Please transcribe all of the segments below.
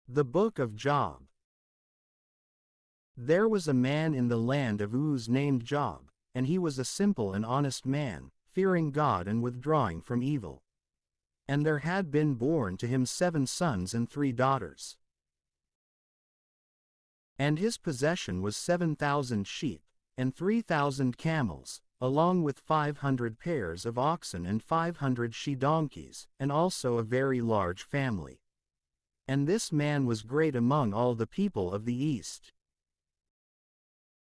The Book of Job. There was a man in the land of Uz named Job, and he was a simple and honest man, fearing God and withdrawing from evil. And there had been born to him 7 sons and 3 daughters. And his possession was 7,000 sheep, and 3,000 camels, along with 500 pairs of oxen and 500 she-donkeys, and also a very large family. And this man was great among all the people of the east.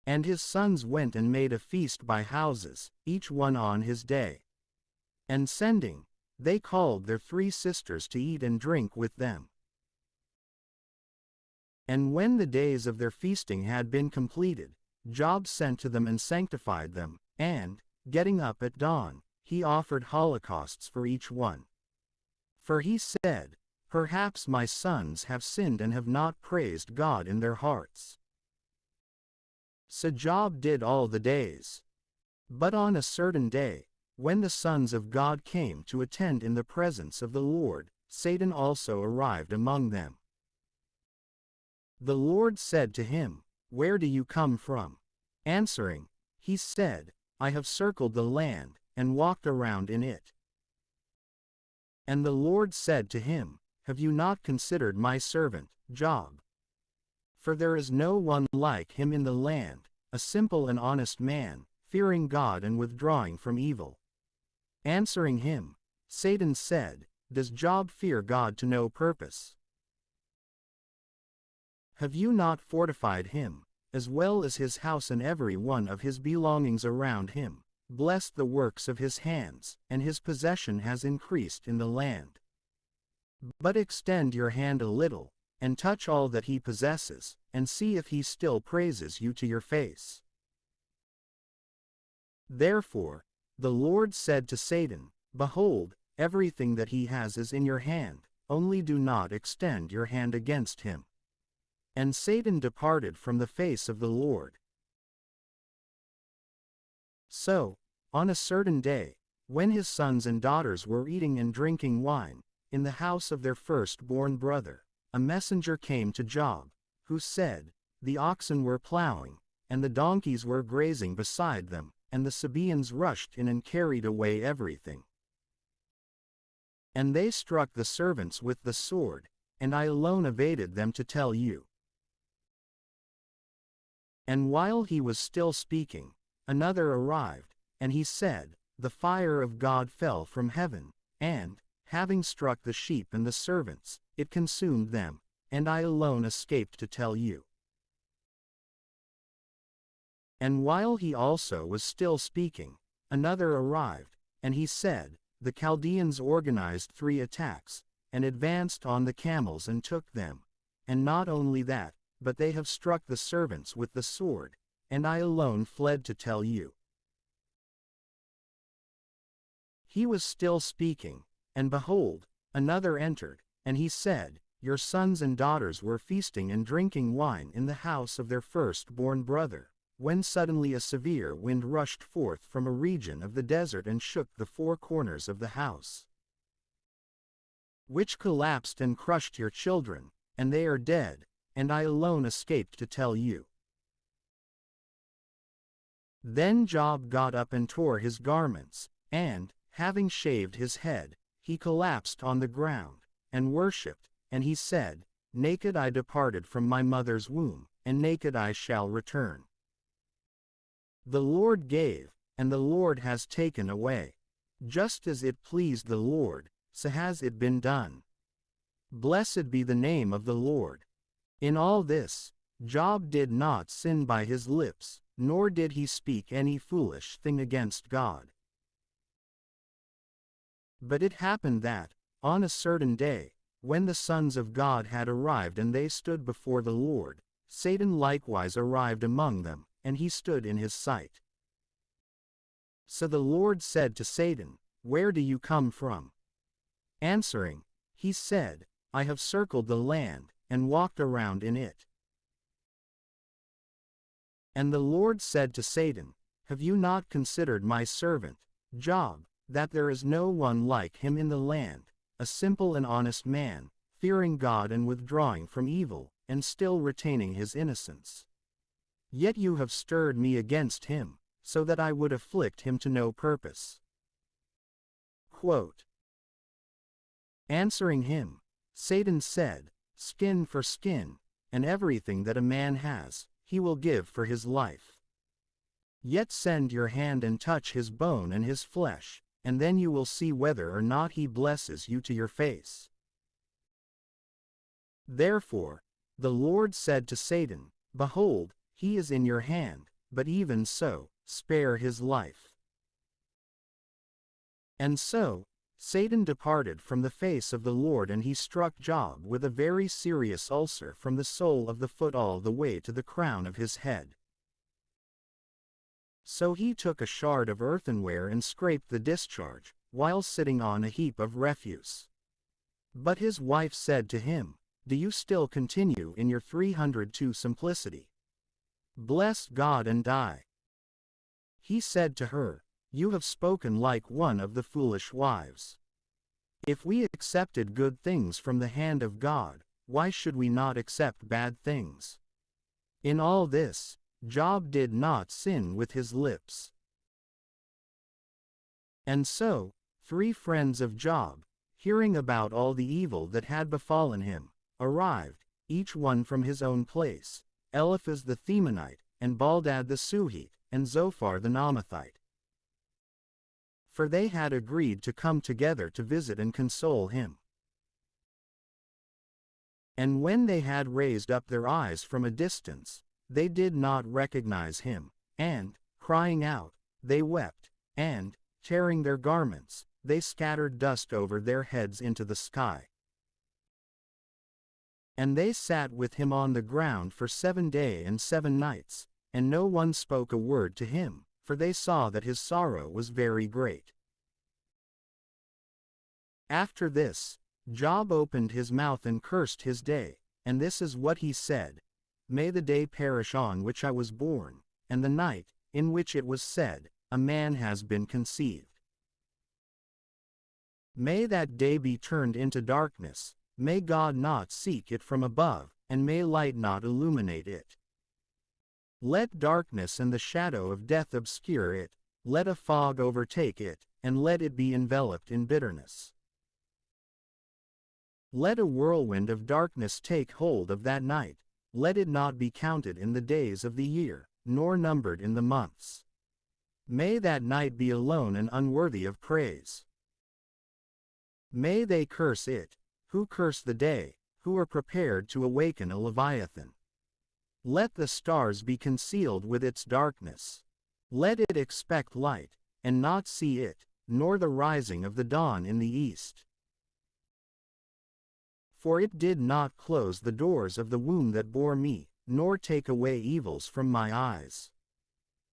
And his sons went and made a feast by houses, each one on his day. And sending, they called their 3 sisters to eat and drink with them. And when the days of their feasting had been completed, Job sent to them and sanctified them, and, getting up at dawn, he offered holocausts for each one. For he said, "Perhaps my sons have sinned and have not praised God in their hearts." So Job did all the days. But on a certain day, when the sons of God came to attend in the presence of the Lord, Satan also arrived among them. The Lord said to him, "Where do you come from?" Answering, he said, "I have circled the land, and walked around in it." And the Lord said to him, "Have you not considered my servant, Job? For there is no one like him in the land, a simple and honest man, fearing God and withdrawing from evil." Answering him, Satan said, "Does Job fear God to no purpose? Have you not fortified him, as well as his house and every one of his belongings around him, blessed the works of his hands, and his possession has increased in the land? But extend your hand a little, and touch all that he possesses, and see if he still praises you to your face." Therefore, the Lord said to Satan, "Behold, everything that he has is in your hand, only do not extend your hand against him." And Satan departed from the face of the Lord. So, on a certain day, when his sons and daughters were eating and drinking wine, in the house of their firstborn brother, a messenger came to Job, who said, "The oxen were plowing, and the donkeys were grazing beside them, and the Sabaeans rushed in and carried away everything. And they struck the servants with the sword, and I alone evaded them to tell you." And while he was still speaking, another arrived, and he said, "The fire of God fell from heaven, and, having struck the sheep and the servants, it consumed them, and I alone escaped to tell you." And while he also was still speaking, another arrived, and he said, "The Chaldeans organized 3 attacks, and advanced on the camels and took them, and not only that, but they have struck the servants with the sword, and I alone fled to tell you." He was still speaking, and behold, another entered, and he said, "Your sons and daughters were feasting and drinking wine in the house of their firstborn brother, when suddenly a severe wind rushed forth from a region of the desert and shook the 4 corners of the house, which collapsed and crushed your children, and they are dead, and I alone escaped to tell you." Then Job got up and tore his garments, and, having shaved his head, he collapsed on the ground, and worshipped, and he said, "Naked I departed from my mother's womb, and naked I shall return. The Lord gave, and the Lord has taken away. Just as it pleased the Lord, so has it been done. Blessed be the name of the Lord." In all this, Job did not sin by his lips, nor did he speak any foolish thing against God. But it happened that, on a certain day, when the sons of God had arrived and they stood before the Lord, Satan likewise arrived among them, and he stood in his sight. So the Lord said to Satan, "Where do you come from?" Answering, he said, "I have circled the land, and walked around in it." And the Lord said to Satan, "Have you not considered my servant, Job, that there is no one like him in the land, a simple and honest man, fearing God and withdrawing from evil, and still retaining his innocence. Yet you have stirred me against him, so that I would afflict him to no purpose. Quote. Answering him, Satan said, Skin for skin, and everything that a man has, he will give for his life. Yet send your hand and touch his bone and his flesh, and then you will see whether or not he blesses you to your face. Therefore, the Lord said to Satan, Behold, he is in your hand, but even so, spare his life. And so, Satan departed from the face of the Lord, and he struck Job with a very serious ulcer from the sole of the foot all the way to the crown of his head. So he took a shard of earthenware and scraped the discharge, while sitting on a heap of refuse. But his wife said to him, Do you still continue in your 302 simplicity? Bless God and die. He said to her, You have spoken like one of the foolish wives. If we accepted good things from the hand of God, why should we not accept bad things? In all this, Job did not sin with his lips. And so, 3 friends of Job, hearing about all the evil that had befallen him, arrived, each one from his own place, Eliphaz the Themanite, and Baldad the Suhite, and Zophar the Naamathite. For they had agreed to come together to visit and console him. And when they had raised up their eyes from a distance, they did not recognize him, and, crying out, they wept, and, tearing their garments, they scattered dust over their heads into the sky. And they sat with him on the ground for 7 days and 7 nights, and no one spoke a word to him, for they saw that his sorrow was very great. After this, Job opened his mouth and cursed his day, and this is what he said, May the day perish on which I was born, and the night, in which it was said, A man has been conceived. May that day be turned into darkness, may God not seek it from above, and may light not illuminate it. Let darkness and the shadow of death obscure it, let a fog overtake it, and let it be enveloped in bitterness. Let a whirlwind of darkness take hold of that night, let it not be counted in the days of the year, nor numbered in the months. May that night be alone and unworthy of praise. May they curse it, who curse the day, who are prepared to awaken a Leviathan. Let the stars be concealed with its darkness. Let it expect light, and not see it, nor the rising of the dawn in the east. For it did not close the doors of the womb that bore me, nor take away evils from my eyes.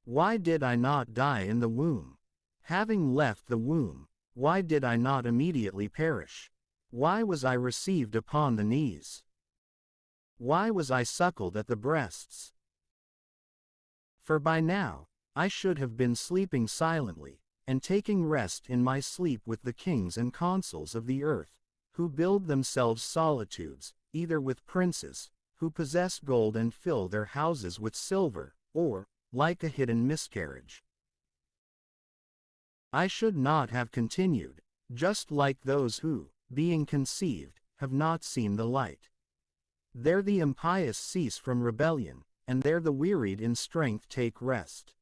Why did I not die in the womb? Having left the womb, why did I not immediately perish? Why was I received upon the knees? Why was I suckled at the breasts? For by now, I should have been sleeping silently, and taking rest in my sleep with the kings and consuls of the earth, who build themselves solitudes, either with princes, who possess gold and fill their houses with silver, or, like a hidden miscarriage. I should not have continued, just like those who, being conceived, have not seen the light. There the impious cease from rebellion, and there the wearied in strength take rest.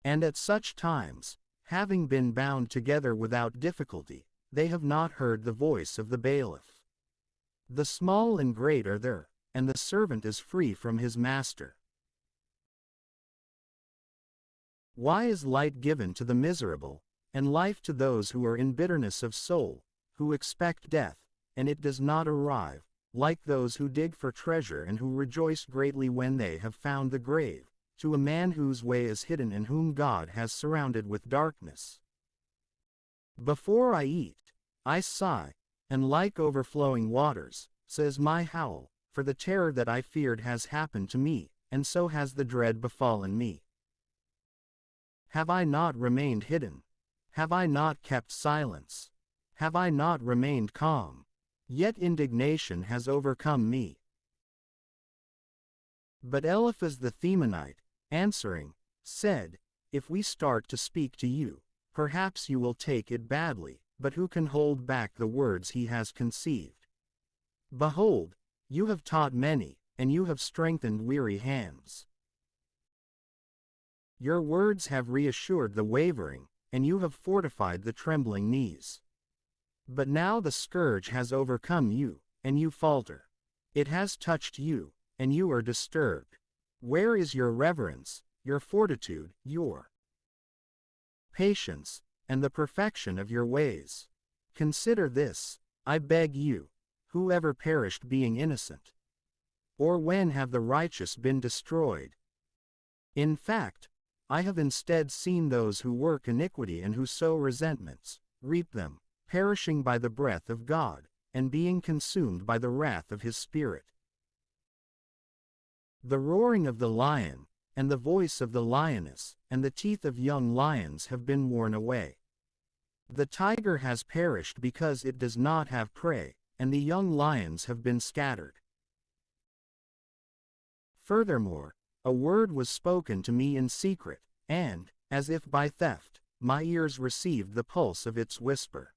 And at such times, having been bound together without difficulty, they have not heard the voice of the bailiff. The small and great are there, and the servant is free from his master. Why is light given to the miserable, and life to those who are in bitterness of soul, who expect death, and it does not arrive, like those who dig for treasure and who rejoice greatly when they have found the grave, to a man whose way is hidden and whom God has surrounded with darkness? Before I eat, I sigh, and like overflowing waters, says my howl, for the terror that I feared has happened to me, and so has the dread befallen me. Have I not remained hidden? Have I not kept silence? Have I not remained calm, Yet indignation has overcome me. But Eliphaz the Themanite, answering, said, If we start to speak to you, perhaps you will take it badly, but who can hold back the words he has conceived? Behold, you have taught many, and you have strengthened weary hands. Your words have reassured the wavering, and you have fortified the trembling knees. But now the scourge has overcome you, and you falter. It has touched you, and you are disturbed. Where is your reverence, your fortitude, your patience, and the perfection of your ways? Consider this, I beg you, who ever perished being innocent? Or when have the righteous been destroyed? In fact, I have instead seen those who work iniquity and who sow resentments, reap them, perishing by the breath of God, and being consumed by the wrath of his Spirit. The roaring of the lion, and the voice of the lioness, and the teeth of young lions have been worn away. The tiger has perished because it does not have prey, and the young lions have been scattered. Furthermore, a word was spoken to me in secret, and, as if by theft, my ears received the pulse of its whisper.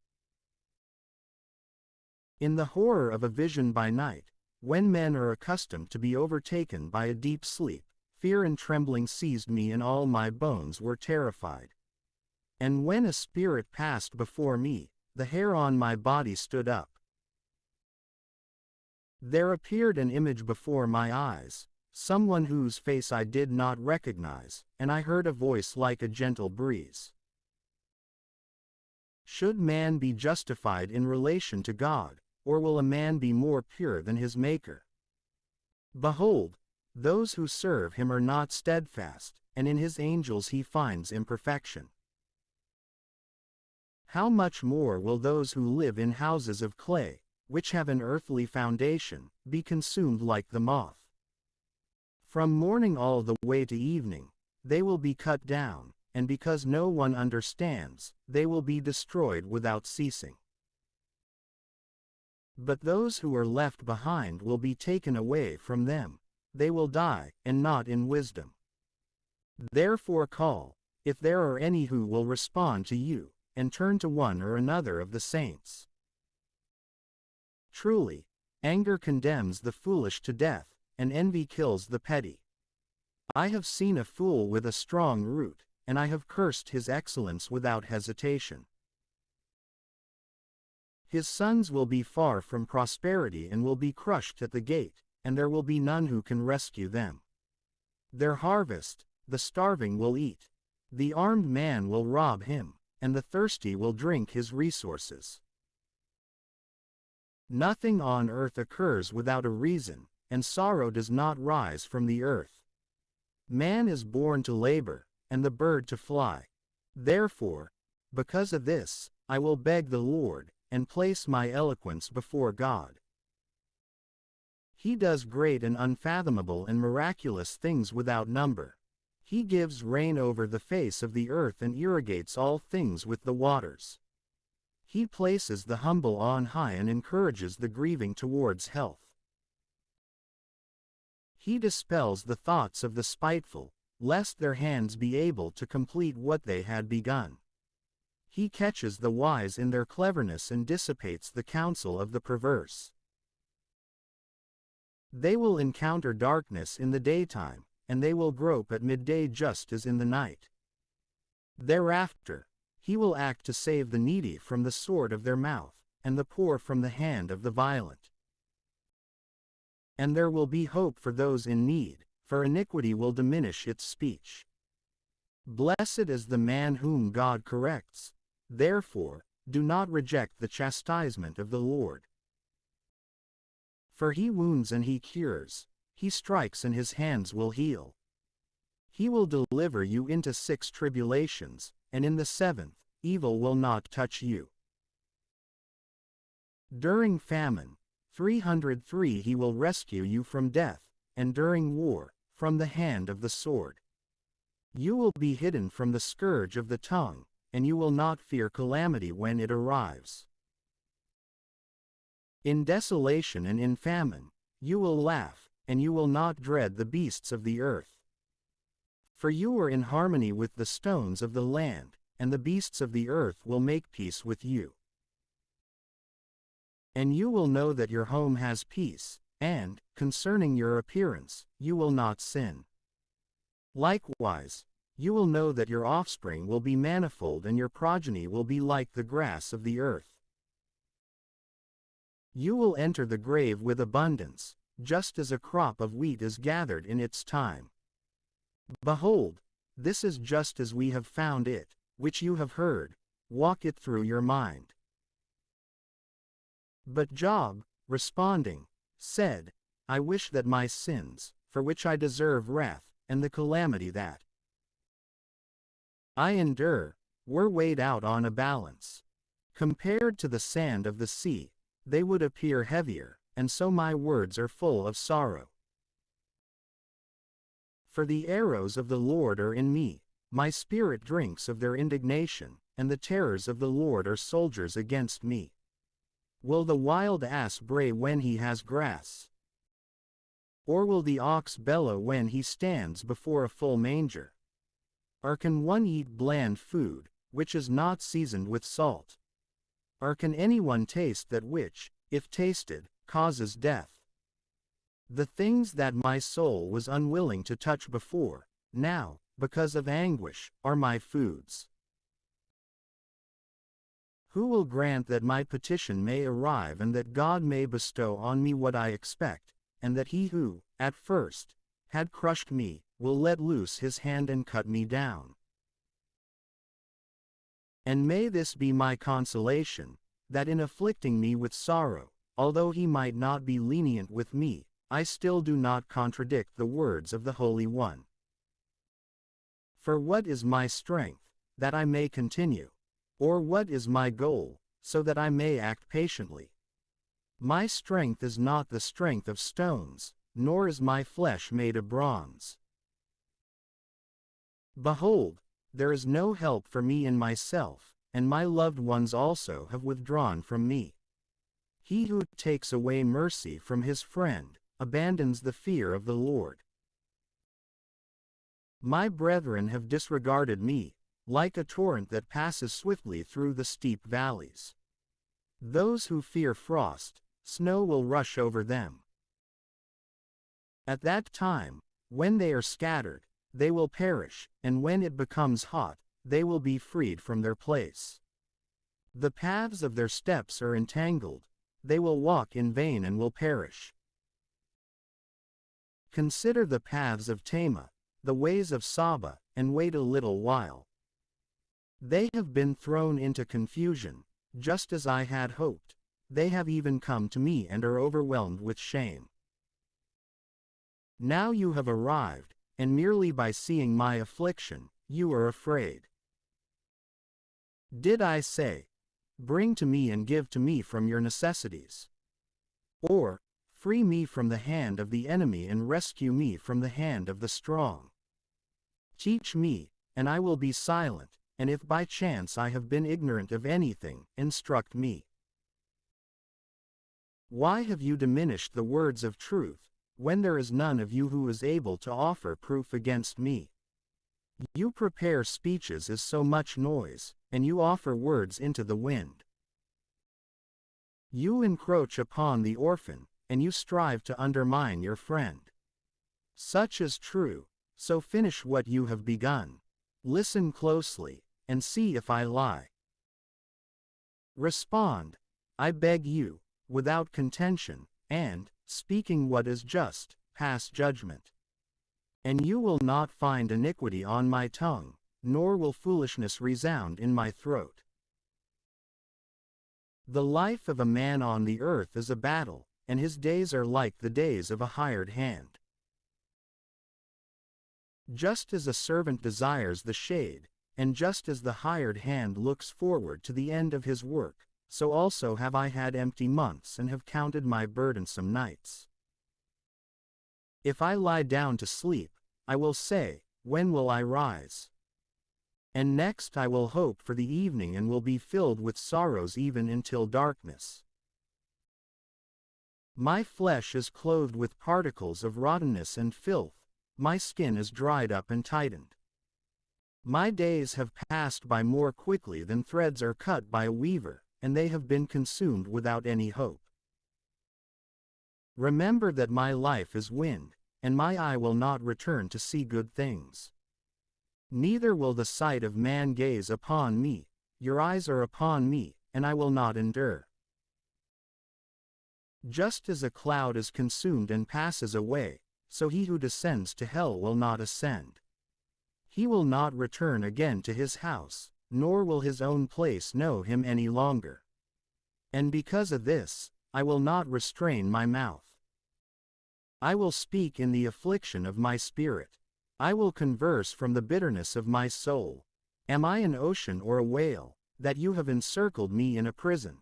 In the horror of a vision by night, when men are accustomed to be overtaken by a deep sleep, fear and trembling seized me and all my bones were terrified. And when a spirit passed before me, the hair on my body stood up. There appeared an image before my eyes, someone whose face I did not recognize, and I heard a voice like a gentle breeze. Should man be justified in relation to God, or will a man be more pure than his Maker? Behold, those who serve him are not steadfast, and in his angels he finds imperfection. How much more will those who live in houses of clay, which have an earthly foundation, be consumed like the moth? From morning all the way to evening, they will be cut down, and because no one understands, they will be destroyed without ceasing. But those who are left behind will be taken away from them. They will die, and not in wisdom. Therefore call, if there are any who will respond to you, and turn to one or another of the saints. Truly, anger condemns the foolish to death, and envy kills the petty. I have seen a fool with a strong root, and I have cursed his excellence without hesitation. His sons will be far from prosperity and will be crushed at the gate, and there will be none who can rescue them. Their harvest, the starving will eat. The armed man will rob him, and the thirsty will drink his resources. Nothing on earth occurs without a reason, and sorrow does not rise from the earth. Man is born to labor, and the bird to fly. Therefore, because of this, I will beg the Lord, and place my eloquence before God. He does great and unfathomable and miraculous things without number. He gives rain over the face of the earth and irrigates all things with the waters. He places the humble on high and encourages the grieving towards health. He dispels the thoughts of the spiteful, lest their hands be able to complete what they had begun. He catches the wise in their cleverness and dissipates the counsel of the perverse. They will encounter darkness in the daytime, and they will grope at midday just as in the night. Thereafter, he will act to save the needy from the sword of their mouth, and the poor from the hand of the violent. And there will be hope for those in need, for iniquity will diminish its speech. Blessed is the man whom God corrects. Therefore, do not reject the chastisement of the Lord. For he wounds and he cures, he strikes and his hands will heal. He will deliver you into 6 tribulations, and in the 7th, evil will not touch you. During famine, 303 he will rescue you from death, and during war, from the hand of the sword. You will be hidden from the scourge of the tongue, and you will not fear calamity when it arrives. In desolation and in famine, you will laugh, and you will not dread the beasts of the earth. For you are in harmony with the stones of the land, and the beasts of the earth will make peace with you. And you will know that your home has peace, and, concerning your appearance, you will not sin. Likewise, you will know that your offspring will be manifold and your progeny will be like the grass of the earth. You will enter the grave with abundance, just as a crop of wheat is gathered in its time. Behold, this is just as we have found it, which you have heard, walk it through your mind. But Job, responding, said, I wish that my sins, for which I deserve wrath, and the calamity that I endure, were weighed out on a balance. Compared to the sand of the sea, they would appear heavier, and so my words are full of sorrow. For the arrows of the Lord are in me, my spirit drinks of their indignation, and the terrors of the Lord are soldiers against me. Will the wild ass bray when he has grass? Or will the ox bellow when he stands before a full manger? Or can one eat bland food, which is not seasoned with salt? Or can anyone taste that which, if tasted, causes death? The things that my soul was unwilling to touch before, now, because of anguish, are my foods. Who will grant that my petition may arrive and that God may bestow on me what I expect, and that he who, at first, had crushed me, will let loose his hand and cut me down? And may this be my consolation, that in afflicting me with sorrow, although he might not be lenient with me, I still do not contradict the words of the Holy One. For what is my strength, that I may continue? Or what is my goal, so that I may act patiently? My strength is not the strength of stones, nor is my flesh made of bronze. Behold, there is no help for me in myself, and my loved ones also have withdrawn from me. He who takes away mercy from his friend, abandons the fear of the Lord. My brethren have disregarded me, like a torrent that passes swiftly through the steep valleys. Those who fear frost, snow will rush over them. At that time, when they are scattered, they will perish, and when it becomes hot, they will be freed from their place. The paths of their steps are entangled, they will walk in vain and will perish. Consider the paths of Tema, the ways of Saba, and wait a little while. They have been thrown into confusion, just as I had hoped. They have even come to me and are overwhelmed with shame. Now you have arrived, and merely by seeing my affliction, you are afraid. Did I say, bring to me and give to me from your necessities? Or, free me from the hand of the enemy and rescue me from the hand of the strong? Teach me, and I will be silent, and if by chance I have been ignorant of anything, instruct me. Why have you diminished the words of truth, when there is none of you who is able to offer proof against me? You prepare speeches as so much noise, and you offer words into the wind. You encroach upon the orphan, and you strive to undermine your friend. Such is true, so finish what you have begun. Listen closely, and see if I lie. Respond, I beg you, without contention, and, speaking what is just, pass judgment. And you will not find iniquity on my tongue, nor will foolishness resound in my throat. The life of a man on the earth is a battle, and his days are like the days of a hired hand. Just as a servant desires the shade, and just as the hired hand looks forward to the end of his work, so also have I had empty months and have counted my burdensome nights. If I lie down to sleep, I will say, when will I rise? And next I will hope for the evening and will be filled with sorrows even until darkness. My flesh is clothed with particles of rottenness and filth, my skin is dried up and tightened. My days have passed by more quickly than threads are cut by a weaver, and they have been consumed without any hope. Remember that my life is wind, and my eye will not return to see good things. Neither will the sight of man gaze upon me, your eyes are upon me, and I will not endure. Just as a cloud is consumed and passes away, so he who descends to hell will not ascend. He will not return again to his house, nor will his own place know him any longer. And because of this, I will not restrain my mouth. I will speak in the affliction of my spirit. I will converse from the bitterness of my soul. Am I an ocean or a whale, that you have encircled me in a prison?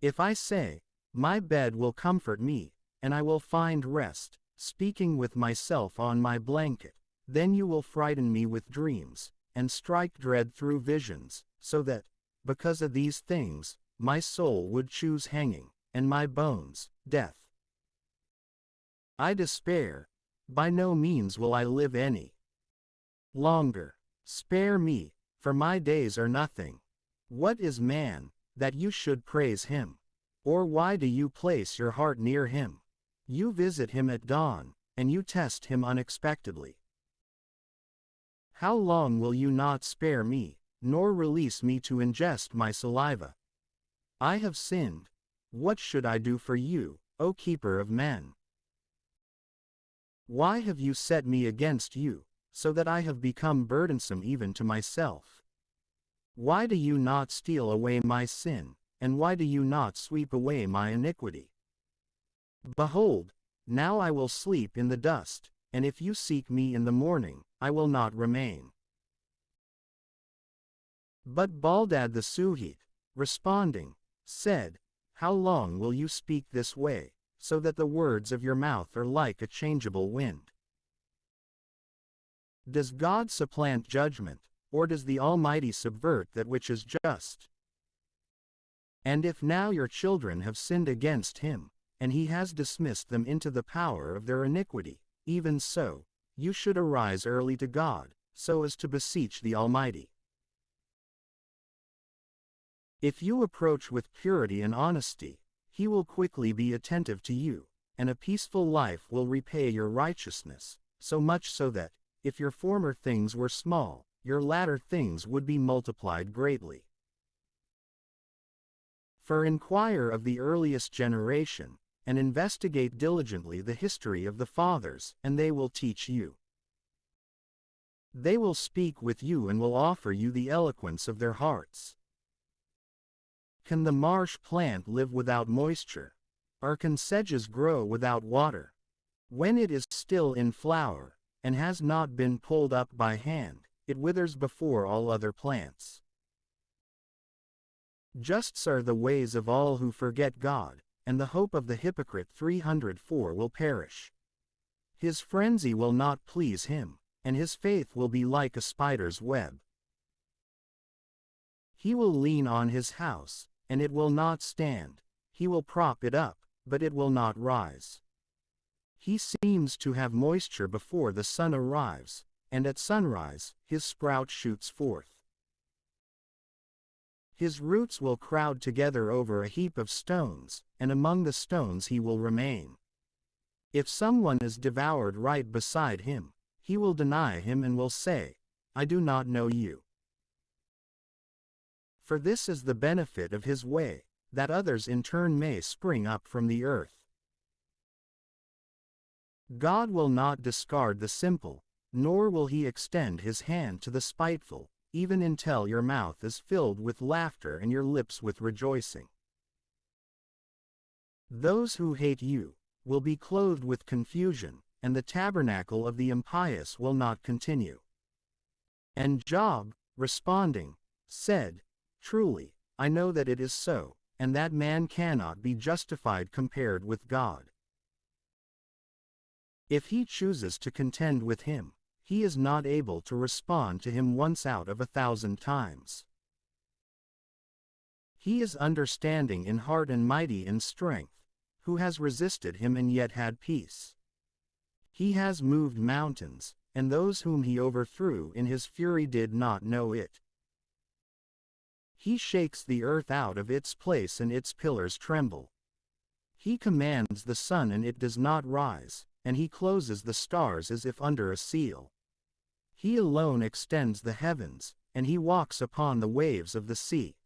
If I say, my bed will comfort me, and I will find rest, speaking with myself on my blanket, then you will frighten me with dreams, and strike dread through visions, so that, because of these things, my soul would choose hanging, and my bones, death. I despair, by no means will I live any longer. Spare me, for my days are nothing. What is man, that you should praise him? Or why do you place your heart near him? You visit him at dawn, and you test him unexpectedly. How long will you not spare me, nor release me to ingest my saliva? I have sinned. What should I do for you, O keeper of men? Why have you set me against you, so that I have become burdensome even to myself? Why do you not steal away my sin, and why do you not sweep away my iniquity? Behold, now I will sleep in the dust, and if you seek me in the morning, I will not remain. But Baldad the Suhite, responding, said, How long will you speak this way, so that the words of your mouth are like a changeable wind? Does God supplant judgment, or does the Almighty subvert that which is just? And if now your children have sinned against him, and he has dismissed them into the power of their iniquity, even so, you should arise early to God, so as to beseech the Almighty. If you approach with purity and honesty, he will quickly be attentive to you, and a peaceful life will repay your righteousness, so much so that, if your former things were small, your latter things would be multiplied greatly. For inquire of the earliest generation, and investigate diligently the history of the fathers, and they will teach you. They will speak with you and will offer you the eloquence of their hearts. Can the marsh plant live without moisture? Or can sedges grow without water? When it is still in flower, and has not been pulled up by hand, it withers before all other plants. Just are the ways of all who forget God, and the hope of the hypocrite 304 will perish. His frenzy will not please him, and his faith will be like a spider's web. He will lean on his house, and it will not stand. He will prop it up, but it will not rise. He seems to have moisture before the sun arrives, and at sunrise, his sprout shoots forth. His roots will crowd together over a heap of stones, and among the stones he will remain. If someone is devoured right beside him, he will deny him and will say, I do not know you. For this is the benefit of his way, that others in turn may spring up from the earth. God will not discard the simple, nor will he extend his hand to the spiteful, even until your mouth is filled with laughter and your lips with rejoicing. Those who hate you will be clothed with confusion, and the tabernacle of the impious will not continue. And Job, responding, said, Truly, I know that it is so, and that man cannot be justified compared with God. If he chooses to contend with him, he is not able to respond to him once out of 1,000 times. He is understanding in heart and mighty in strength, who has resisted him and yet had peace. He has moved mountains, and those whom he overthrew in his fury did not know it. He shakes the earth out of its place and its pillars tremble. He commands the sun and it does not rise, and he closes the stars as if under a seal. He alone extends the heavens, and he walks upon the waves of the sea.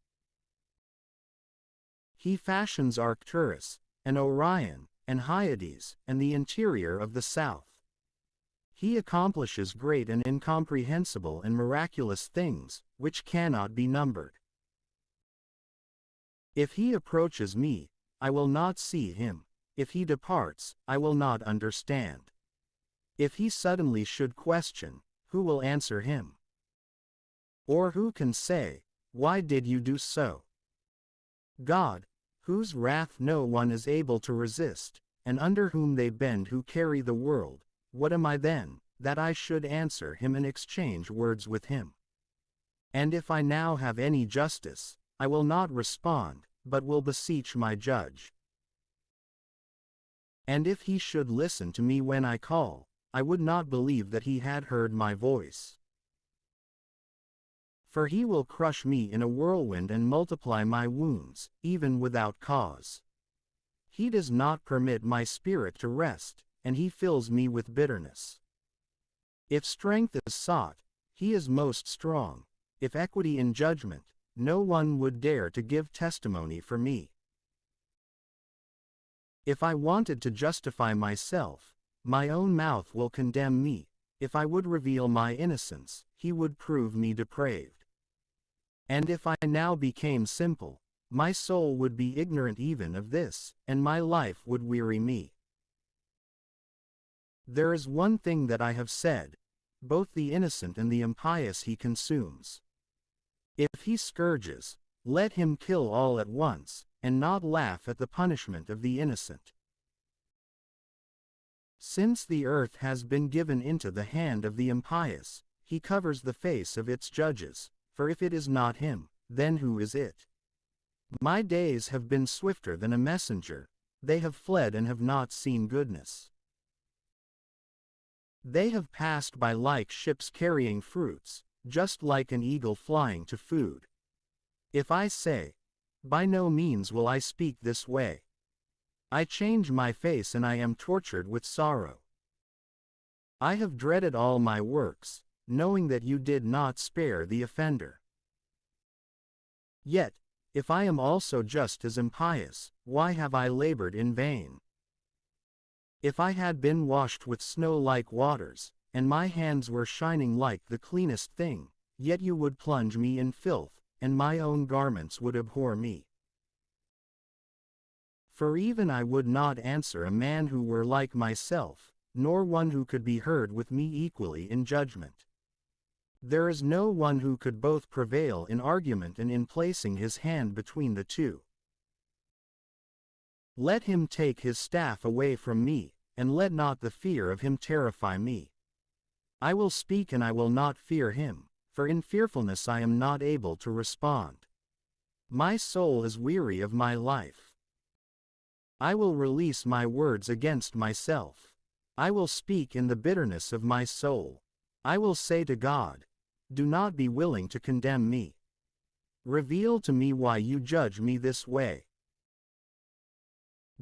He fashions Arcturus, and Orion, and Hyades, and the interior of the south. He accomplishes great and incomprehensible and miraculous things, which cannot be numbered. If he approaches me, I will not see him. If he departs, I will not understand. If he suddenly should question, who will answer him? Or who can say, why did you do so? God, whose wrath no one is able to resist, and under whom they bend who carry the world, what am I then, that I should answer him and exchange words with him? And if I now have any justice, I will not respond, but will beseech my judge. And if he should listen to me when I call, I would not believe that he had heard my voice. For he will crush me in a whirlwind and multiply my wounds, even without cause. He does not permit my spirit to rest, and he fills me with bitterness. If strength is sought, he is most strong. If equity in judgment, no one would dare to give testimony for me. If I wanted to justify myself, my own mouth will condemn me. If I would reveal my innocence, he would prove me depraved. And if I now became simple, my soul would be ignorant even of this, and my life would weary me. There is one thing that I have said, both the innocent and the impious he consumes. If he scourges, let him kill all at once, and not laugh at the punishment of the innocent. Since the earth has been given into the hand of the impious, he covers the face of its judges, for if it is not him, then who is it? My days have been swifter than a messenger, they have fled and have not seen goodness. They have passed by like ships carrying fruits, just like an eagle flying to food. If I say, by no means will I speak this way. I change my face and I am tortured with sorrow. I have dreaded all my works, knowing that you did not spare the offender. Yet, if I am also just as impious, why have I labored in vain? If I had been washed with snow-like waters, and my hands were shining like the cleanest thing, yet you would plunge me in filth, and my own garments would abhor me. For even I would not answer a man who were like myself, nor one who could be heard with me equally in judgment. There is no one who could both prevail in argument and in placing his hand between the two. Let him take his staff away from me, and let not the fear of him terrify me. I will speak and I will not fear him, for in fearfulness I am not able to respond. My soul is weary of my life. I will release my words against myself. I will speak in the bitterness of my soul. I will say to God, do not be willing to condemn me. Reveal to me why you judge me this way.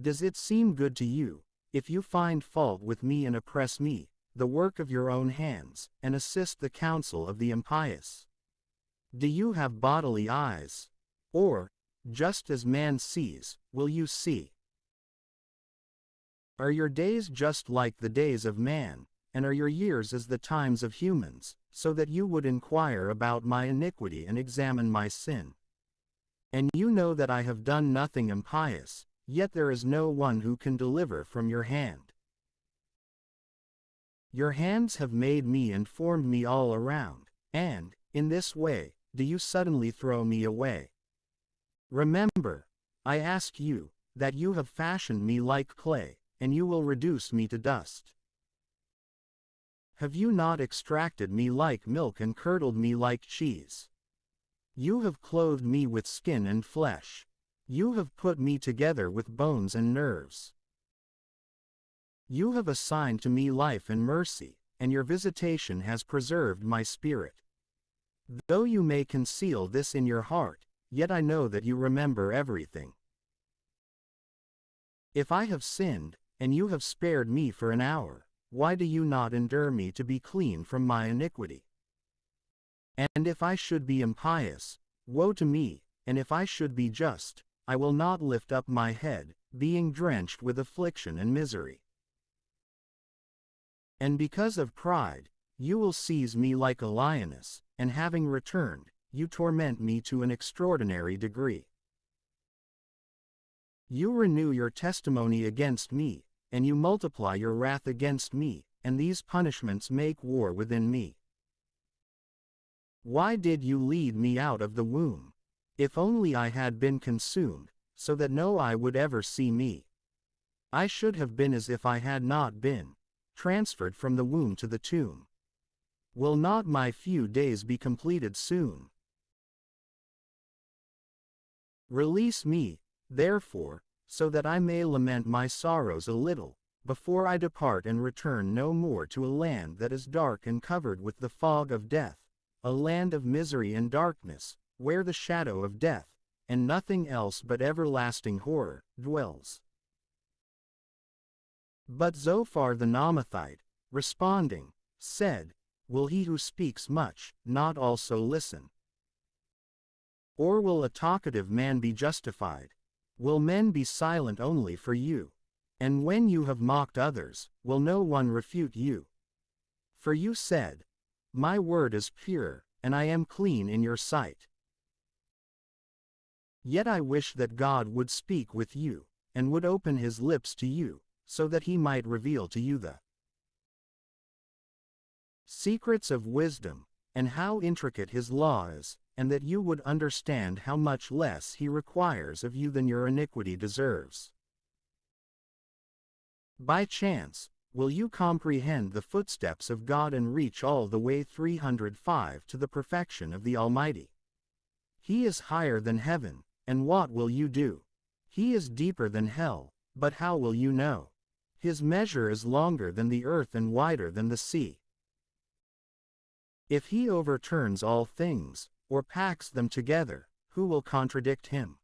Does it seem good to you, if you find fault with me and oppress me, the work of your own hands, and assist the counsel of the impious? Do you have bodily eyes? Or, just as man sees, will you see? Are your days just like the days of man, and are your years as the times of humans, so that you would inquire about my iniquity and examine my sin? And you know that I have done nothing impious, yet there is no one who can deliver from your hand. Your hands have made me and formed me all around, and, in this way, do you suddenly throw me away? Remember, I ask you, that you have fashioned me like clay, and you will reduce me to dust. Have you not extracted me like milk and curdled me like cheese? You have clothed me with skin and flesh. You have put me together with bones and nerves. You have assigned to me life and mercy, and your visitation has preserved my spirit. Though you may conceal this in your heart, yet I know that you remember everything. If I have sinned, and you have spared me for an hour, why do you not endure me to be clean from my iniquity? And if I should be impious, woe to me, and if I should be just, I will not lift up my head, being drenched with affliction and misery. And because of pride, you will seize me like a lioness, and having returned, you torment me to an extraordinary degree. You renew your testimony against me, and you multiply your wrath against me, and these punishments make war within me. Why did you lead me out of the womb? If only I had been consumed, so that no eye would ever see me. I should have been as if I had not been, transferred from the womb to the tomb. Will not my few days be completed soon? Release me, therefore, so that I may lament my sorrows a little, before I depart and return no more to a land that is dark and covered with the fog of death, a land of misery and darkness, where the shadow of death, and nothing else but everlasting horror, dwells. But Zophar the Naamathite, responding, said, Will he who speaks much not also listen? Or will a talkative man be justified? Will men be silent only for you? And when you have mocked others, will no one refute you? For you said, My word is pure, and I am clean in your sight. Yet I wish that God would speak with you, and would open his lips to you, so that he might reveal to you the secrets of wisdom, and how intricate his law is, and that you would understand how much less he requires of you than your iniquity deserves. By chance, will you comprehend the footsteps of God and reach all the way 305 to the perfection of the Almighty? He is higher than heaven, and what will you do? He is deeper than hell, but how will you know? His measure is longer than the earth and wider than the sea. If he overturns all things, or packs them together, who will contradict him?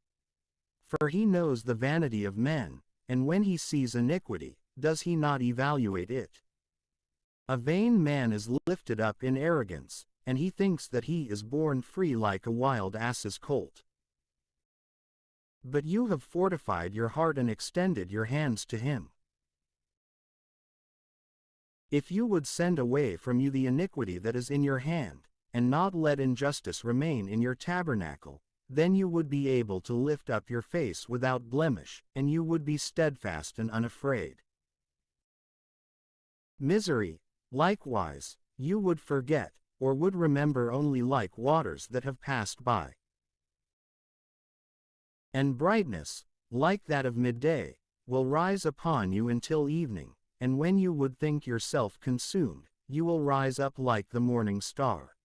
For he knows the vanity of men, and when he sees iniquity, does he not evaluate it? A vain man is lifted up in arrogance, and he thinks that he is born free like a wild ass's colt. But you have fortified your heart and extended your hands to him. If you would send away from you the iniquity that is in your hand, and not let injustice remain in your tabernacle, then you would be able to lift up your face without blemish, and you would be steadfast and unafraid. Misery, likewise, you would forget, or would remember only like waters that have passed by. And brightness, like that of midday, will rise upon you until evening, and when you would think yourself consumed, you will rise up like the morning star.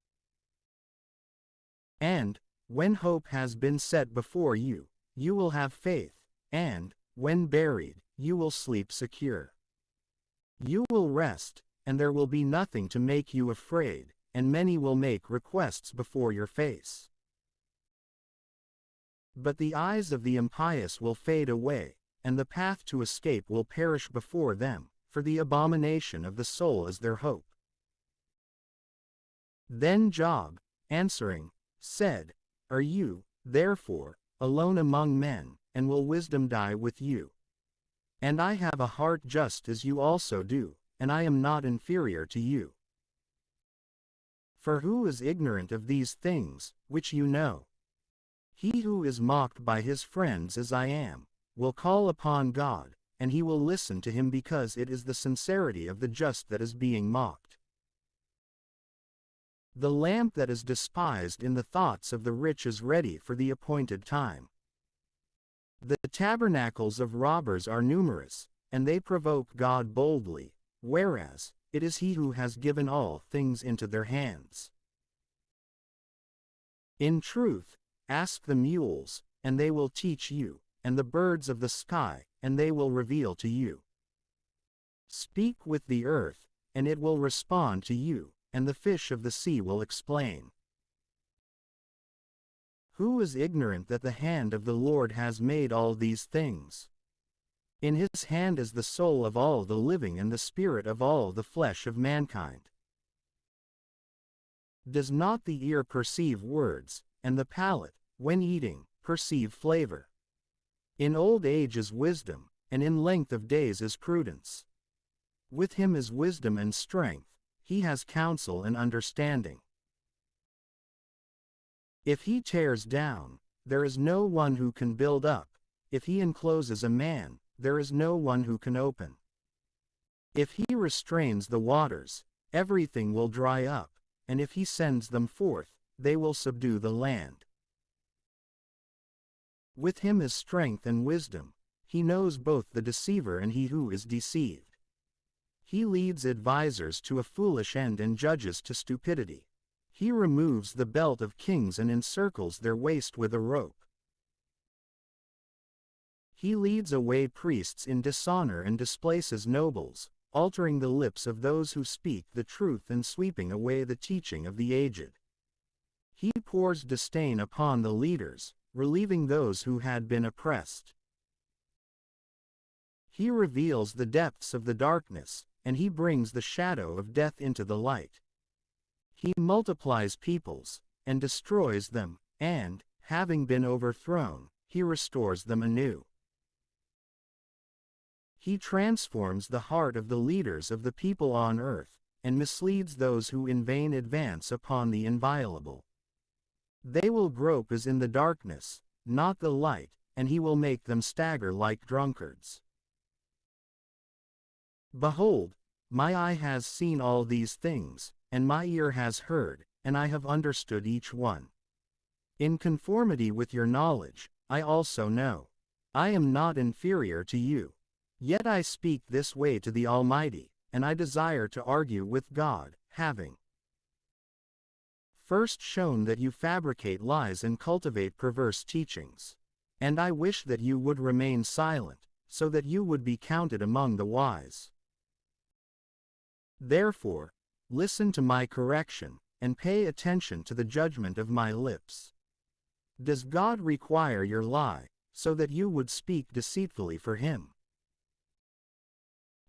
And, when hope has been set before you, you will have faith, and, when buried, you will sleep secure. You will rest, and there will be nothing to make you afraid, and many will make requests before your face. But the eyes of the impious will fade away, and the path to escape will perish before them, for the abomination of the soul is their hope. Then Job, answering, said, Are you, therefore, alone among men, and will wisdom die with you? And I have a heart just as you also do, and I am not inferior to you. For who is ignorant of these things, which you know? He who is mocked by his friends as I am, will call upon God, and he will listen to him because it is the sincerity of the just that is being mocked. The lamp that is despised in the thoughts of the rich is ready for the appointed time. The tabernacles of robbers are numerous, and they provoke God boldly, whereas, it is he who has given all things into their hands. In truth, ask the mules, and they will teach you, and the birds of the sky, and they will reveal to you. Speak with the earth, and it will respond to you, and the fish of the sea will explain. Who is ignorant that the hand of the Lord has made all these things? In his hand is the soul of all the living and the spirit of all the flesh of mankind. Does not the ear perceive words, and the palate, when eating, perceive flavor? In old age is wisdom, and in length of days is prudence. With him is wisdom and strength, he has counsel and understanding. If he tears down, there is no one who can build up. If he encloses a man, there is no one who can open. If he restrains the waters, everything will dry up, and if he sends them forth, they will subdue the land. With him is strength and wisdom, he knows both the deceiver and he who is deceived. He leads advisers to a foolish end and judges to stupidity. He removes the belt of kings and encircles their waist with a rope. He leads away priests in dishonor and displaces nobles, altering the lips of those who speak the truth and sweeping away the teaching of the aged. He pours disdain upon the leaders, relieving those who had been oppressed. He reveals the depths of the darkness, and he brings the shadow of death into the light. He multiplies peoples, and destroys them, and, having been overthrown, he restores them anew. He transforms the heart of the leaders of the people on earth, and misleads those who in vain advance upon the inviolable. They will grope as in the darkness, not the light, and he will make them stagger like drunkards. Behold, my eye has seen all these things, and my ear has heard, and I have understood each one. In conformity with your knowledge, I also know. I am not inferior to you. Yet I speak this way to the Almighty, and I desire to argue with God, having first shown that you fabricate lies and cultivate perverse teachings. And I wish that you would remain silent, so that you would be counted among the wise. Therefore, listen to my correction, and pay attention to the judgment of my lips. Does God require your lie, so that you would speak deceitfully for him?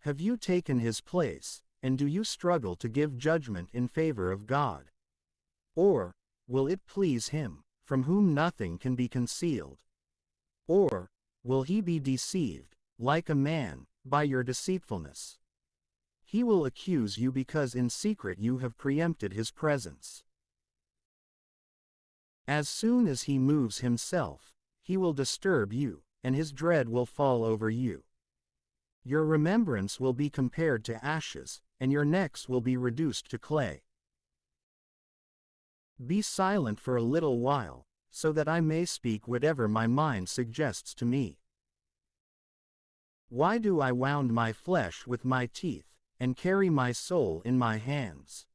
Have you taken his place, and do you struggle to give judgment in favor of God? Or, will it please him, from whom nothing can be concealed? Or, will he be deceived, like a man, by your deceitfulness? He will accuse you because in secret you have preempted his presence. As soon as he moves himself, he will disturb you, and his dread will fall over you. Your remembrance will be compared to ashes, and your necks will be reduced to clay. Be silent for a little while, so that I may speak whatever my mind suggests to me. Why do I wound my flesh with my teeth, and carry my soul in my hands?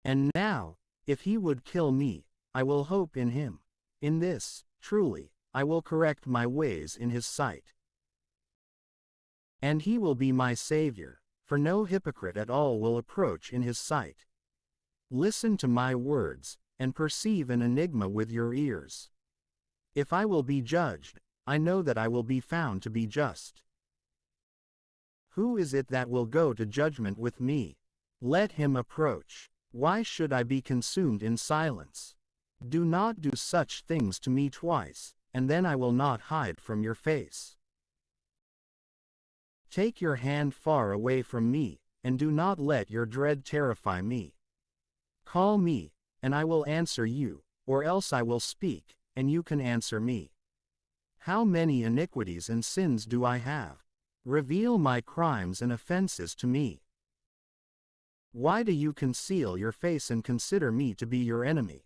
And now, if he would kill me, I will hope in him. In this, truly, I will correct my ways in his sight. And he will be my Savior, for no hypocrite at all will approach in his sight. Listen to my words, and perceive an enigma with your ears. If I will be judged, I know that I will be found to be just. Who is it that will go to judgment with me? Let him approach. Why should I be consumed in silence? Do not do such things to me twice, and then I will not hide from your face. Take your hand far away from me, and do not let your dread terrify me. Call me, and I will answer you, or else I will speak, and you can answer me. How many iniquities and sins do I have? Reveal my crimes and offenses to me. Why do you conceal your face and consider me to be your enemy?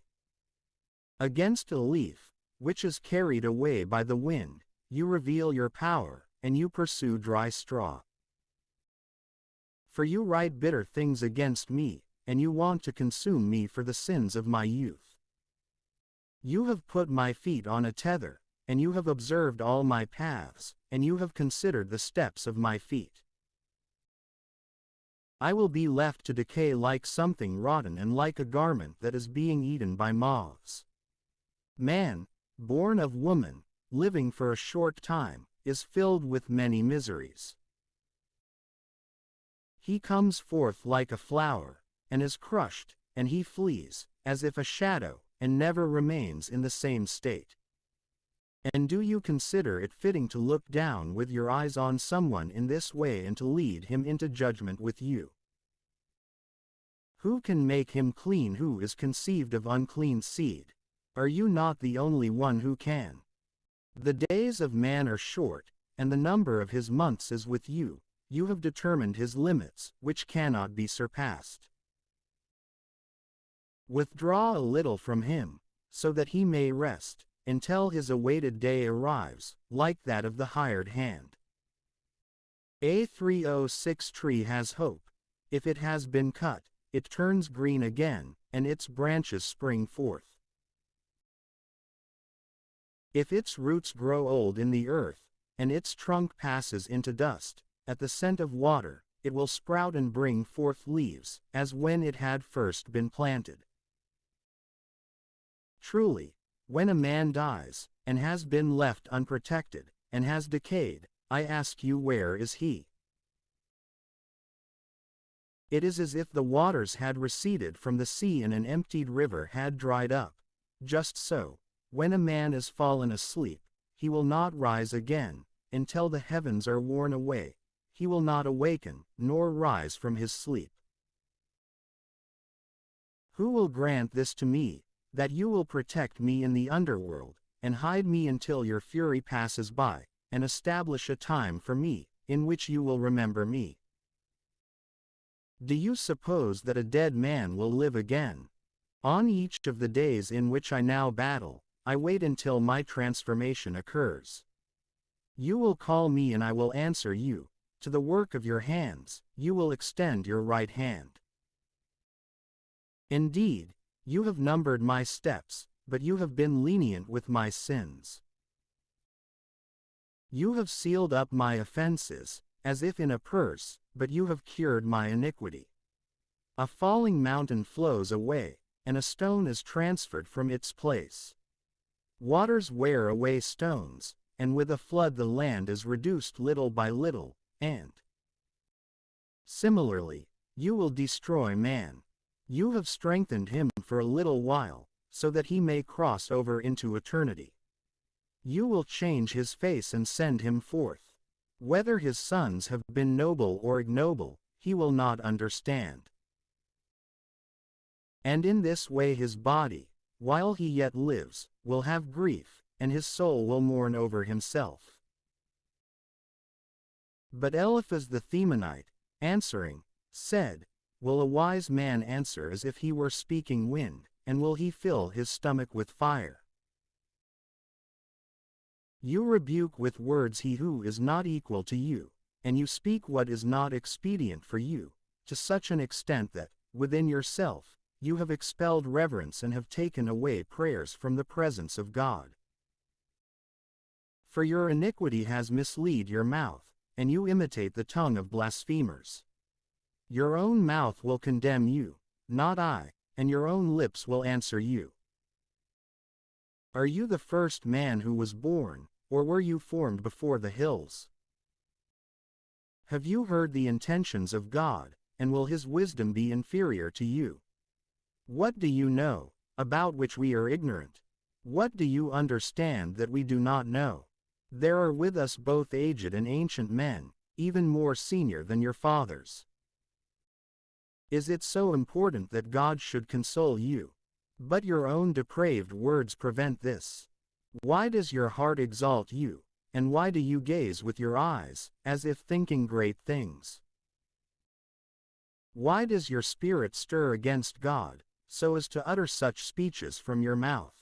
Against a leaf, which is carried away by the wind, you reveal your power, and you pursue dry straw. For you write bitter things against me, and you want to consume me for the sins of my youth. You have put my feet on a tether, and you have observed all my paths, and you have considered the steps of my feet. I will be left to decay like something rotten and like a garment that is being eaten by moths. Man, born of woman, living for a short time, is filled with many miseries. He comes forth like a flower, and is crushed, and he flees, as if a shadow, and never remains in the same state. And do you consider it fitting to look down with your eyes on someone in this way and to lead him into judgment with you? Who can make him clean who is conceived of unclean seed? Are you not the only one who can? The days of man are short, and the number of his months is with you. You have determined his limits, which cannot be surpassed. Withdraw a little from him, so that he may rest, until his awaited day arrives, like that of the hired hand. A 306 tree has hope. If it has been cut, it turns green again, and its branches spring forth. If its roots grow old in the earth, and its trunk passes into dust, at the scent of water, it will sprout and bring forth leaves, as when it had first been planted. Truly, when a man dies, and has been left unprotected, and has decayed, I ask you, where is he? It is as if the waters had receded from the sea and an emptied river had dried up. Just so, when a man is fallen asleep, he will not rise again, until the heavens are worn away. He will not awaken, nor rise from his sleep. Who will grant this to me, that you will protect me in the underworld, and hide me until your fury passes by, and establish a time for me, in which you will remember me? Do you suppose that a dead man will live again? On each of the days in which I now battle, I wait until my transformation occurs. You will call me and I will answer you. To the work of your hands, you will extend your right hand. Indeed, you have numbered my steps, but you have been lenient with my sins. You have sealed up my offenses, as if in a purse, but you have cured my iniquity. A falling mountain flows away, and a stone is transferred from its place. Waters wear away stones, and with a flood the land is reduced little by little, and similarly, you will destroy man. You have strengthened him for a little while, so that he may cross over into eternity. You will change his face and send him forth. Whether his sons have been noble or ignoble, he will not understand. And in this way his body, while he yet lives, will have grief, and his soul will mourn over himself. But Eliphaz the Themanite, answering, said, Will a wise man answer as if he were speaking wind, and will he fill his stomach with fire? You rebuke with words he who is not equal to you, and you speak what is not expedient for you, to such an extent that, within yourself, you have expelled reverence and have taken away prayers from the presence of God. For your iniquity has misled your mouth, and you imitate the tongue of blasphemers. Your own mouth will condemn you, not I, and your own lips will answer you. Are you the first man who was born, or were you formed before the hills? Have you heard the intentions of God, and will his wisdom be inferior to you? What do you know, about which we are ignorant? What do you understand that we do not know? There are with us both aged and ancient men, even more senior than your fathers. Is it so important that God should console you? But your own depraved words prevent this. Why does your heart exalt you, and why do you gaze with your eyes, as if thinking great things? Why does your spirit stir against God, so as to utter such speeches from your mouth?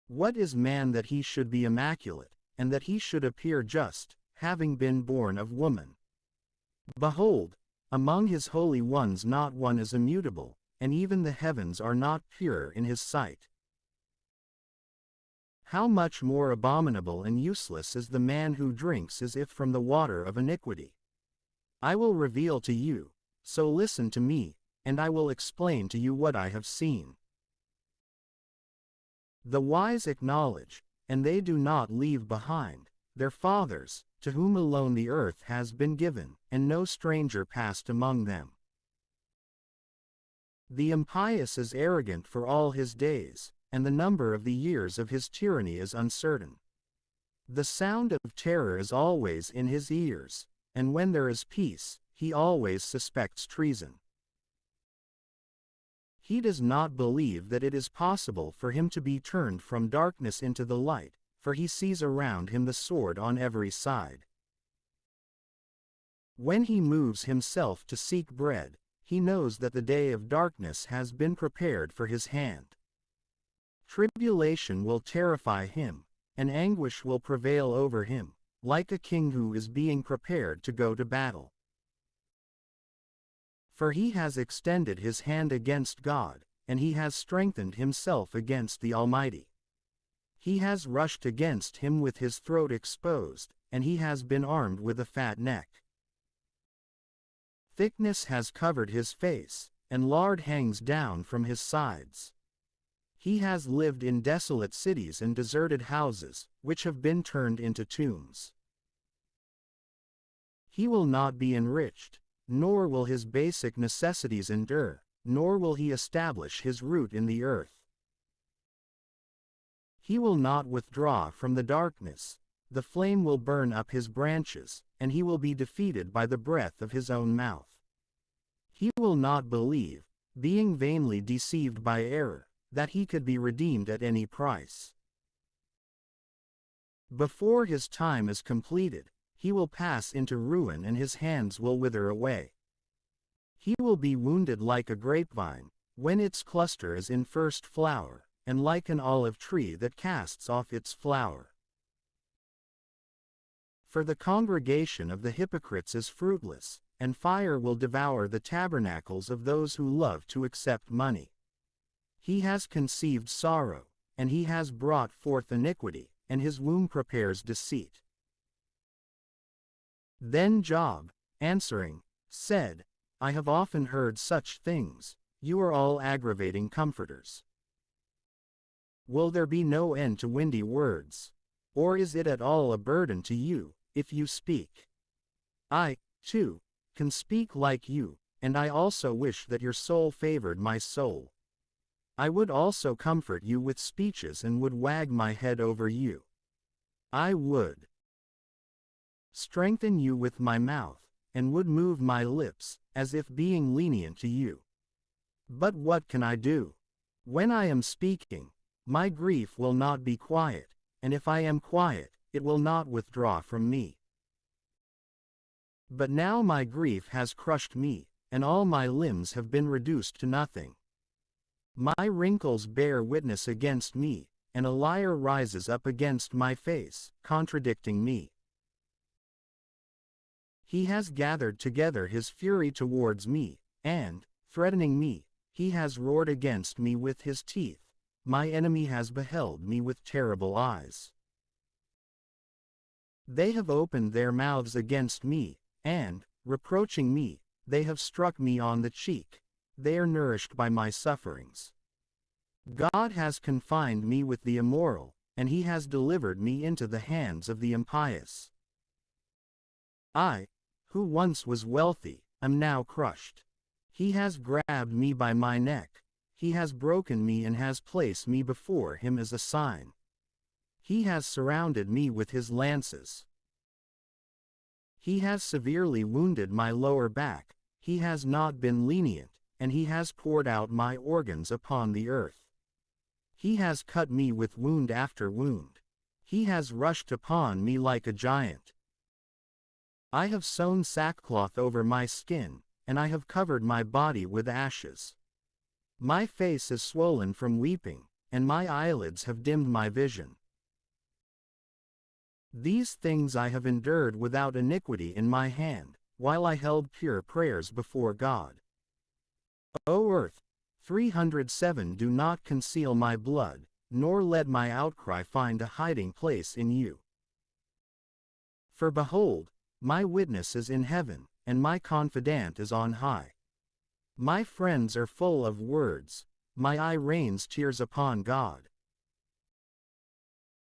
What is man that he should be immaculate, and that he should appear just, having been born of woman? Behold, among his holy ones not one is immutable, and even the heavens are not pure in his sight. How much more abominable and useless is the man who drinks as if from the water of iniquity. I will reveal to you, so listen to me, and I will explain to you what I have seen. The wise acknowledge, and they do not leave behind, their fathers, to whom alone the earth has been given, and no stranger passed among them. The impious is arrogant for all his days, and the number of the years of his tyranny is uncertain. The sound of terror is always in his ears, and when there is peace, he always suspects treason. He does not believe that it is possible for him to be turned from darkness into the light, for he sees around him the sword on every side. When he moves himself to seek bread, he knows that the day of darkness has been prepared for his hand. Tribulation will terrify him, and anguish will prevail over him, like a king who is being prepared to go to battle. For he has extended his hand against God, and he has strengthened himself against the Almighty. He has rushed against him with his throat exposed, and he has been armed with a fat neck. Thickness has covered his face, and lard hangs down from his sides. He has lived in desolate cities and deserted houses, which have been turned into tombs. He will not be enriched, nor will his basic necessities endure, nor will he establish his root in the earth. He will not withdraw from the darkness, the flame will burn up his branches, and he will be defeated by the breath of his own mouth. He will not believe, being vainly deceived by error, that he could be redeemed at any price. Before his time is completed, he will pass into ruin and his hands will wither away. He will be wounded like a grapevine, when its cluster is in first flower, and like an olive tree that casts off its flower. For the congregation of the hypocrites is fruitless, and fire will devour the tabernacles of those who love to accept money. He has conceived sorrow, and he has brought forth iniquity, and his womb prepares deceit. Then Job, answering, said, I have often heard such things, you are all aggravating comforters. Will there be no end to windy words? Or is it at all a burden to you, if you speak? I, too, can speak like you, and I also wish that your soul favored my soul. I would also comfort you with speeches and would wag my head over you. I would strengthen you with my mouth, and would move my lips, as if being lenient to you. But what can I do? When I am speaking, my grief will not be quiet, and if I am quiet, it will not withdraw from me. But now my grief has crushed me, and all my limbs have been reduced to nothing. My wrinkles bear witness against me, and a liar rises up against my face, contradicting me. He has gathered together his fury towards me, and, threatening me, he has roared against me with his teeth. My enemy has beheld me with terrible eyes. They have opened their mouths against me, and, reproaching me, they have struck me on the cheek. They are nourished by my sufferings. God has confined me with the immoral, and he has delivered me into the hands of the impious. I, who once was wealthy, am now crushed. He has grabbed me by my neck. He has broken me and has placed me before him as a sign. He has surrounded me with his lances. He has severely wounded my lower back. He has not been lenient, and he has poured out my organs upon the earth. He has cut me with wound after wound. He has rushed upon me like a giant. I have sewn sackcloth over my skin, and I have covered my body with ashes. My face is swollen from weeping, and my eyelids have dimmed my vision. These things I have endured without iniquity in my hand, while I held pure prayers before God. O earth, 307 Do not conceal my blood, nor let my outcry find a hiding place in you. For behold, my witness is in heaven, and my confidant is on high. My friends are full of words, my eye rains tears upon God.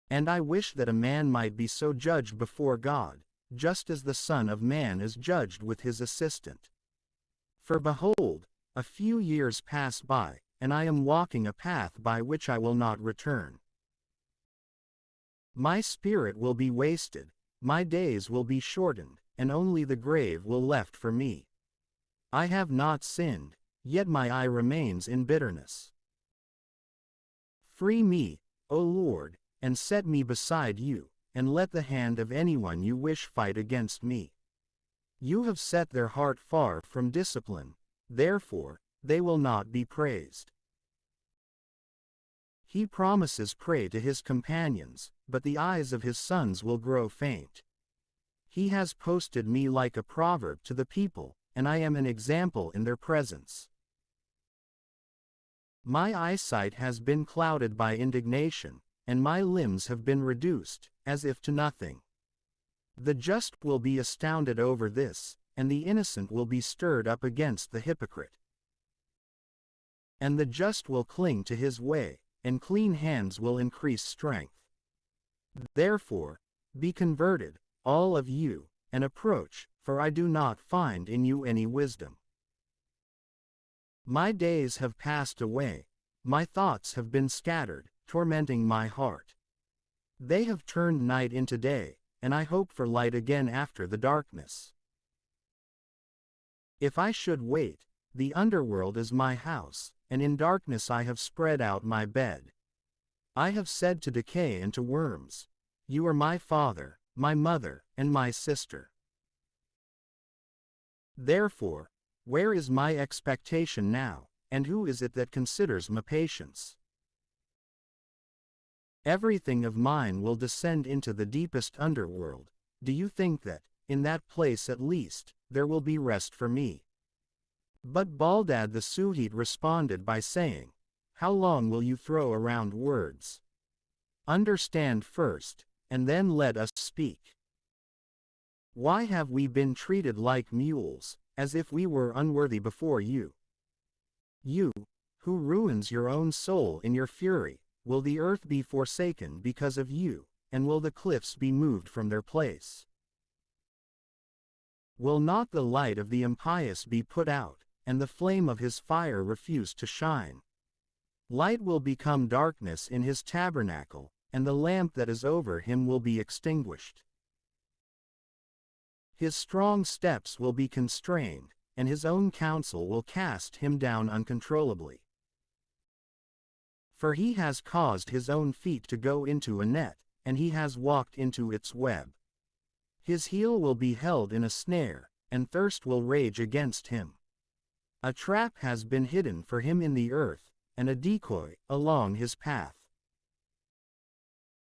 And I wish that a man might be so judged before God, just as the Son of Man is judged with his assistant. For behold, a few years pass by, and I am walking a path by which I will not return. My spirit will be wasted, my days will be shortened, and only the grave will left for me. I have not sinned, yet my eye remains in bitterness. Free me, O Lord, and set me beside you, and let the hand of anyone you wish fight against me. You have set their heart far from discipline, therefore, they will not be praised. He promises prey to his companions, but the eyes of his sons will grow faint. He has posted me like a proverb to the people, and I am an example in their presence. My eyesight has been clouded by indignation, and my limbs have been reduced, as if to nothing. The just will be astounded over this, and the innocent will be stirred up against the hypocrite. And the just will cling to his way, and clean hands will increase strength. Therefore, be converted, all of you, and approach, for I do not find in you any wisdom. My days have passed away, my thoughts have been scattered, tormenting my heart. They have turned night into day, and I hope for light again after the darkness. If I should wait, the underworld is my house, and in darkness I have spread out my bed. I have said to decay and to worms, you are my father, my mother, and my sister. Therefore, where is my expectation now, and who is it that considers my patience? Everything of mine will descend into the deepest underworld. Do you think that, in that place at least, there will be rest for me? But Baldad the Suhite responded by saying, how long will you throw around words? Understand first, and then let us speak. Why have we been treated like mules, as if we were unworthy before you? You, who ruins your own soul in your fury, will the earth be forsaken because of you, and will the cliffs be moved from their place? Will not the light of the impious be put out, and the flame of his fire refuse to shine? Light will become darkness in his tabernacle, and the lamp that is over him will be extinguished. His strong steps will be constrained, and his own counsel will cast him down uncontrollably. For he has caused his own feet to go into a net, and he has walked into its web. His heel will be held in a snare, and thirst will rage against him. A trap has been hidden for him in the earth, and a decoy along his path.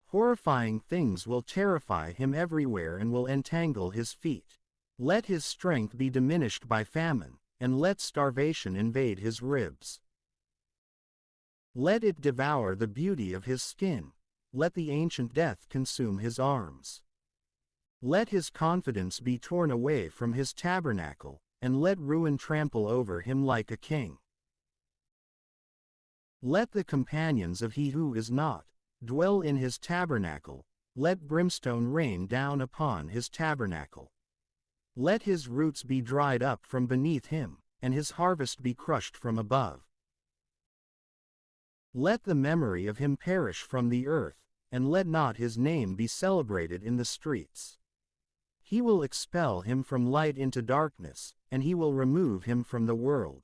Horrifying things will terrify him everywhere and will entangle his feet. Let his strength be diminished by famine, and let starvation invade his ribs. Let it devour the beauty of his skin, let the ancient death consume his arms. Let his confidence be torn away from his tabernacle, and let ruin trample over him like a king. Let the companions of he who is not dwell in his tabernacle, let brimstone rain down upon his tabernacle. Let his roots be dried up from beneath him, and his harvest be crushed from above. Let the memory of him perish from the earth, and let not his name be celebrated in the streets. He will expel him from light into darkness, and he will remove him from the world.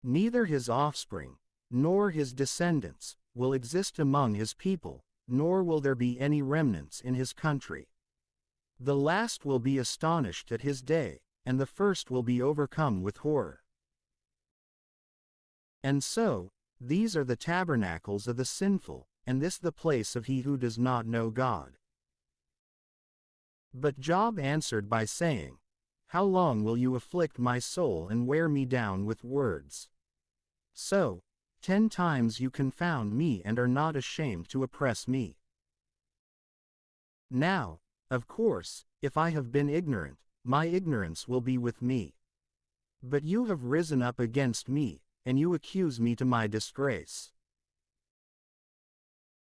Neither his offspring, nor his descendants, will exist among his people, nor will there be any remnants in his country. The last will be astonished at his day, and the first will be overcome with horror. And so, these are the tabernacles of the sinful, and this the place of he who does not know God. But Job answered by saying, How long will you afflict my soul and wear me down with words? So, 10 times you confound me and are not ashamed to oppress me. Now, of course, if I have been ignorant, my ignorance will be with me. But you have risen up against me, and you accuse me to my disgrace.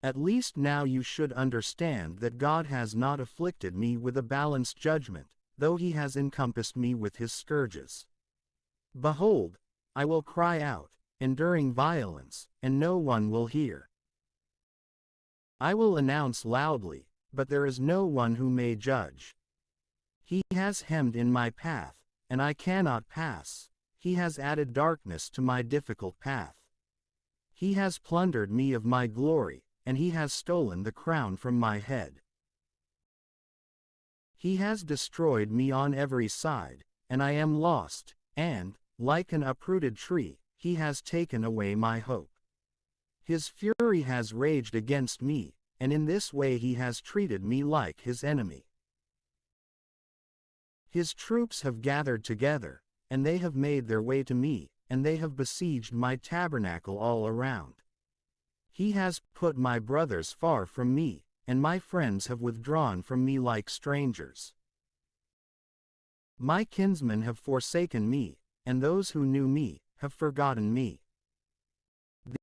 At least now you should understand that God has not afflicted me with a balanced judgment, though he has encompassed me with his scourges. Behold, I will cry out, enduring violence, and no one will hear. I will announce loudly, but there is no one who may judge. He has hemmed in my path, and I cannot pass. He has added darkness to my difficult path. He has plundered me of my glory, and he has stolen the crown from my head. He has destroyed me on every side, and I am lost, and, like an uprooted tree, he has taken away my hope. His fury has raged against me, and in this way he has treated me like his enemy. His troops have gathered together, and they have made their way to me, and they have besieged my tabernacle all around. He has put my brothers far from me, and my friends have withdrawn from me like strangers. My kinsmen have forsaken me, and those who knew me have forgotten me.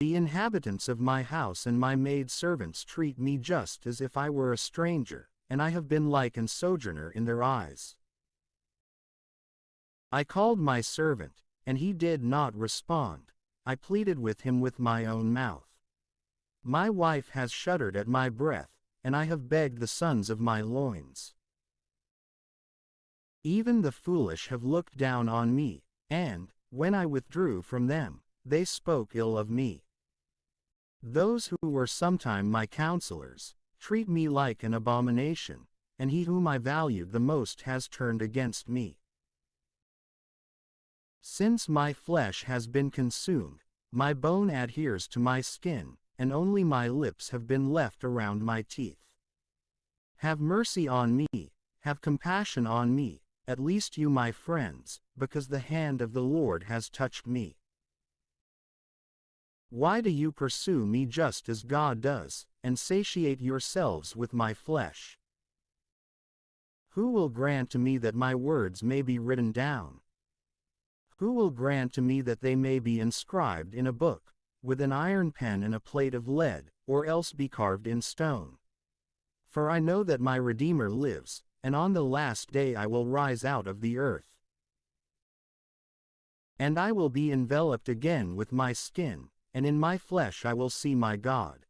The inhabitants of my house and my maidservants treat me just as if I were a stranger, and I have been like a sojourner in their eyes. I called my servant, and he did not respond. I pleaded with him with my own mouth. My wife has shuddered at my breath, and I have begged the sons of my loins. Even the foolish have looked down on me, and, when I withdrew from them, they spoke ill of me. Those who were sometime my counselors treat me like an abomination, and he whom I valued the most has turned against me. Since my flesh has been consumed, my bone adheres to my skin, and only my lips have been left around my teeth. Have mercy on me, have compassion on me, at least you my friends, because the hand of the Lord has touched me. Why do you pursue me just as God does, and satiate yourselves with my flesh? Who will grant to me that my words may be written down? Who will grant to me that they may be inscribed in a book, with an iron pen and a plate of lead, or else be carved in stone? For I know that my Redeemer lives, and on the last day I will rise out of the earth. And I will be enveloped again with my skin, and in my flesh I will see my God.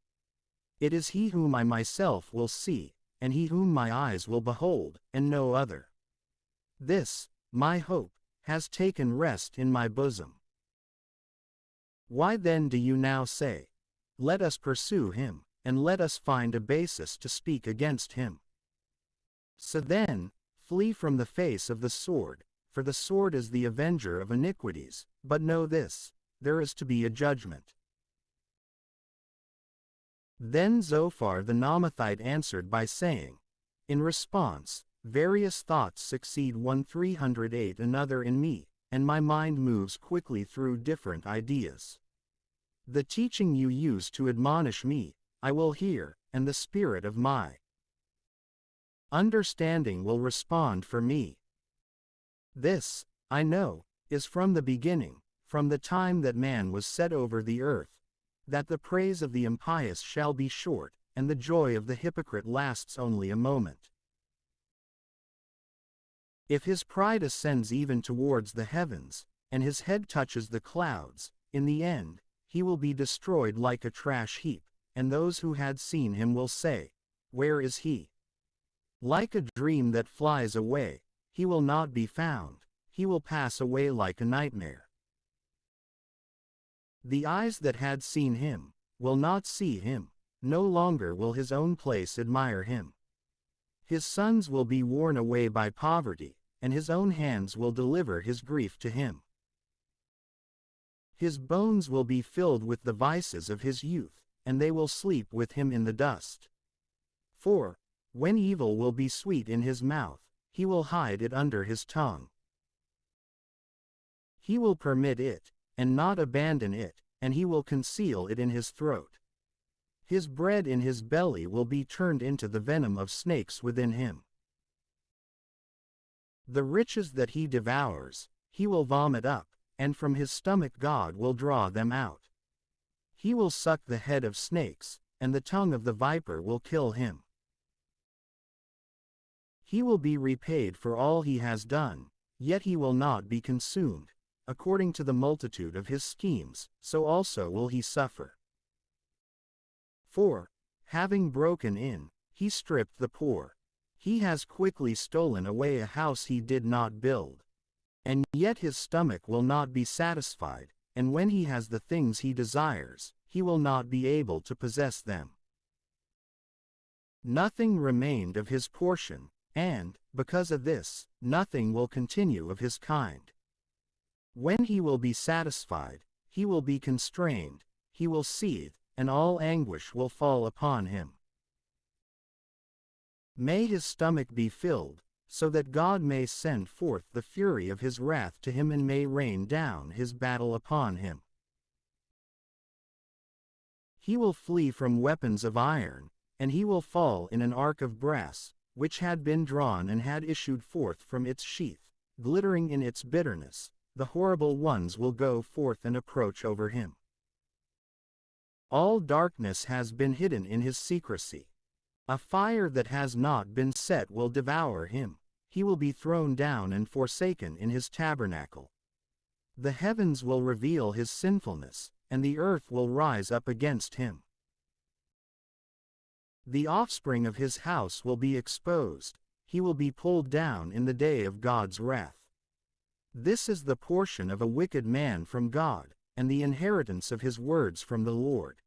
It is he whom I myself will see, and he whom my eyes will behold, and no other. This, my hope, has taken rest in my bosom. Why then do you now say, let us pursue him, and let us find a basis to speak against him? So then, flee from the face of the sword, for the sword is the avenger of iniquities, but know this, there is to be a judgment. Then Zophar the Naamathite answered by saying, in response, various thoughts succeed one 308 another in me, and my mind moves quickly through different ideas. The teaching you use to admonish me, I will hear, and the spirit of my understanding will respond for me. This, I know, is from the beginning, from the time that man was set over the earth, that the praise of the impious shall be short, and the joy of the hypocrite lasts only a moment. If his pride ascends even towards the heavens, and his head touches the clouds, in the end, he will be destroyed like a trash heap, and those who had seen him will say, where is he? Like a dream that flies away, he will not be found, he will pass away like a nightmare. The eyes that had seen him will not see him, no longer will his own place admire him. His sons will be worn away by poverty, and his own hands will deliver his grief to him. His bones will be filled with the vices of his youth, and they will sleep with him in the dust. For, when evil will be sweet in his mouth, he will hide it under his tongue. He will permit it, and not abandon it, and he will conceal it in his throat. His bread in his belly will be turned into the venom of snakes within him. The riches that he devours, he will vomit up, and from his stomach God will draw them out. He will suck the head of snakes, and the tongue of the viper will kill him. He will be repaid for all he has done, yet he will not be consumed. According to the multitude of his schemes, so also will he suffer. For, having broken in, he stripped the poor. He has quickly stolen away a house he did not build. And yet his stomach will not be satisfied, and when he has the things he desires, he will not be able to possess them. Nothing remained of his portion, and, because of this, nothing will continue of his kind. When he will be satisfied, he will be constrained, he will seethe, and all anguish will fall upon him. May his stomach be filled, so that God may send forth the fury of his wrath to him and may rain down his battle upon him. He will flee from weapons of iron, and he will fall in an ark of brass, which had been drawn and had issued forth from its sheath, glittering in its bitterness. The horrible ones will go forth and approach over him. All darkness has been hidden in his secrecy. A fire that has not been set will devour him. He will be thrown down and forsaken in his tabernacle. The heavens will reveal his sinfulness, and the earth will rise up against him. The offspring of his house will be exposed. He will be pulled down in the day of God's wrath. This is the portion of a wicked man from God, and the inheritance of his words from the Lord.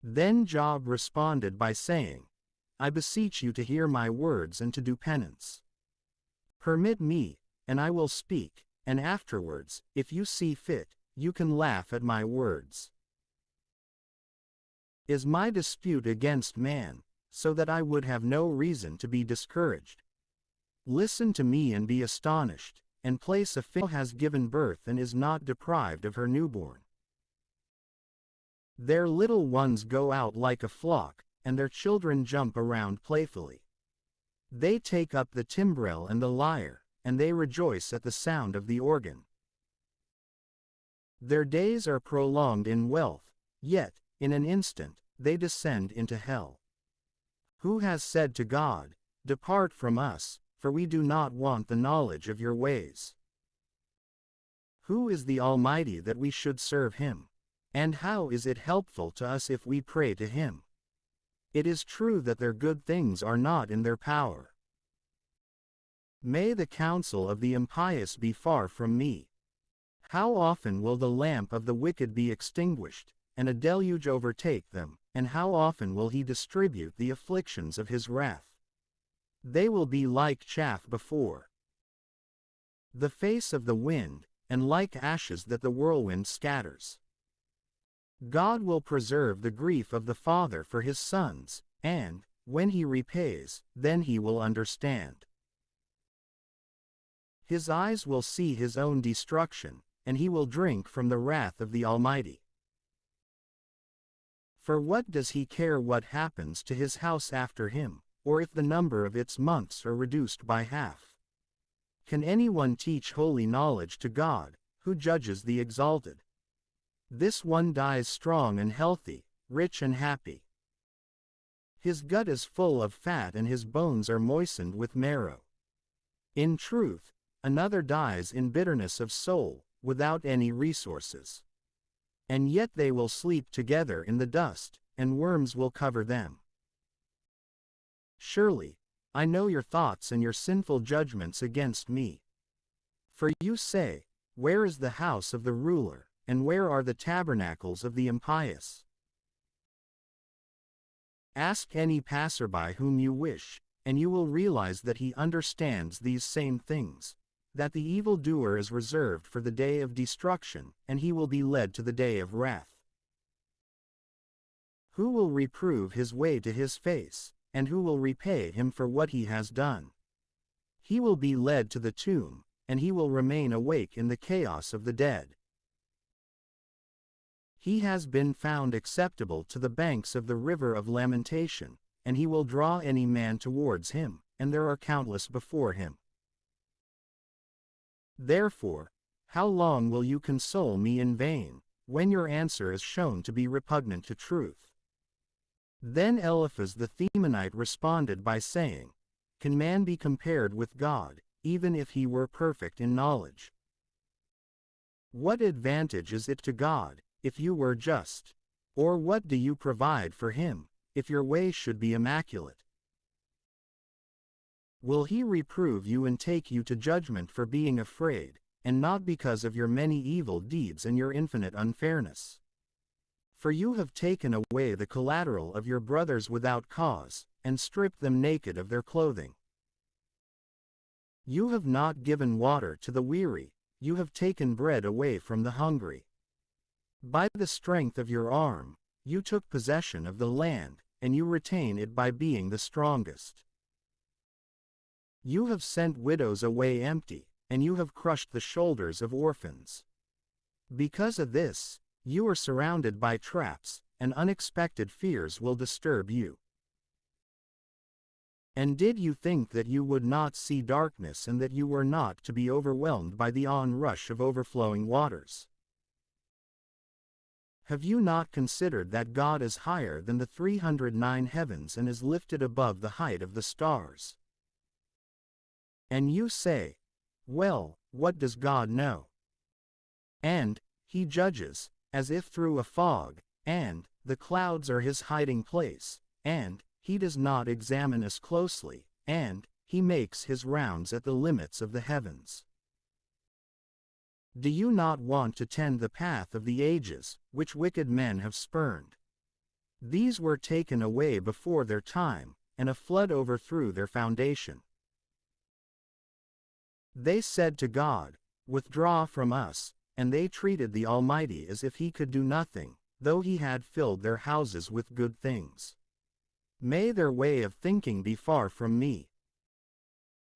Then Job responded by saying, I beseech you to hear my words and to do penance. Permit me, and I will speak, and afterwards, if you see fit, you can laugh at my words. Is my dispute against man, so that I would have no reason to be discouraged? Listen to me and be astonished, and place a female has given birth and is not deprived of her newborn. Their little ones go out like a flock, and their children jump around playfully. They take up the timbrel and the lyre, and they rejoice at the sound of the organ. Their days are prolonged in wealth, yet, in an instant, they descend into hell. Who has said to God, Depart from us, for we do not want the knowledge of your ways? Who is the Almighty that we should serve him? And how is it helpful to us if we pray to him? It is true that their good things are not in their power. May the counsel of the impious be far from me. How often will the lamp of the wicked be extinguished, and a deluge overtake them, and how often will he distribute the afflictions of his wrath? They will be like chaff before the face of the wind, and like ashes that the whirlwind scatters. God will preserve the grief of the father for his sons, and, when he repays, then he will understand. His eyes will see his own destruction, and he will drink from the wrath of the Almighty. For what does he care what happens to his house after him, or if the number of its months are reduced by half? Can anyone teach holy knowledge to God, who judges the exalted? This one dies strong and healthy, rich and happy. His gut is full of fat and his bones are moistened with marrow. In truth, another dies in bitterness of soul, without any resources. And yet they will sleep together in the dust, and worms will cover them. Surely, I know your thoughts and your sinful judgments against me. For you say, Where is the house of the ruler, and where are the tabernacles of the impious? Ask any passerby whom you wish, and you will realize that he understands these same things, that the evildoer is reserved for the day of destruction, and he will be led to the day of wrath. Who will reprove his way to his face, and who will repay him for what he has done? He will be led to the tomb, and he will remain awake in the chaos of the dead. He has been found acceptable to the banks of the river of lamentation, and he will draw any man towards him, and there are countless before him. Therefore, how long will you console me in vain, when your answer is shown to be repugnant to truth? Then Eliphaz the Themanite responded by saying, Can man be compared with God, even if he were perfect in knowledge? What advantage is it to God, if you were just? Or what do you provide for him, if your way should be immaculate? Will he reprove you and take you to judgment for being afraid, and not because of your many evil deeds and your infinite unfairness? For you have taken away the collateral of your brothers without cause, and stripped them naked of their clothing. You have not given water to the weary, you have taken bread away from the hungry. By the strength of your arm, you took possession of the land, and you retain it by being the strongest. You have sent widows away empty, and you have crushed the shoulders of orphans. Because of this, you are surrounded by traps, and unexpected fears will disturb you. And did you think that you would not see darkness and that you were not to be overwhelmed by the onrush of overflowing waters? Have you not considered that God is higher than the 309 heavens and is lifted above the height of the stars? And you say, Well, what does God know? And, He judges, as if through a fog, and, the clouds are His hiding place, and, He does not examine us closely, and, He makes His rounds at the limits of the heavens. Do you not want to tend the path of the ages, which wicked men have spurned? These were taken away before their time, and a flood overthrew their foundation. They said to God, Withdraw from us, and they treated the Almighty as if He could do nothing, though He had filled their houses with good things. May their way of thinking be far from me.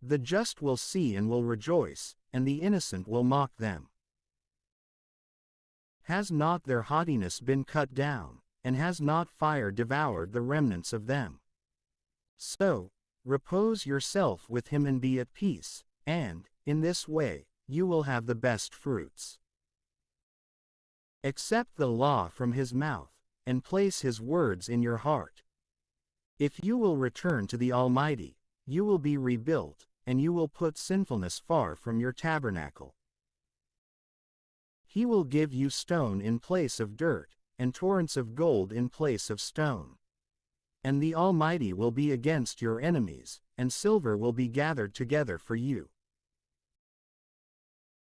The just will see and will rejoice, and the innocent will mock them. Has not their haughtiness been cut down, and has not fire devoured the remnants of them? So, repose yourself with Him and be at peace, and, in this way, you will have the best fruits. Accept the law from His mouth, and place His words in your heart. If you will return to the Almighty, you will be rebuilt, and you will put sinfulness far from your tabernacle. He will give you stone in place of dirt, and torrents of gold in place of stone. And the Almighty will be against your enemies, and silver will be gathered together for you.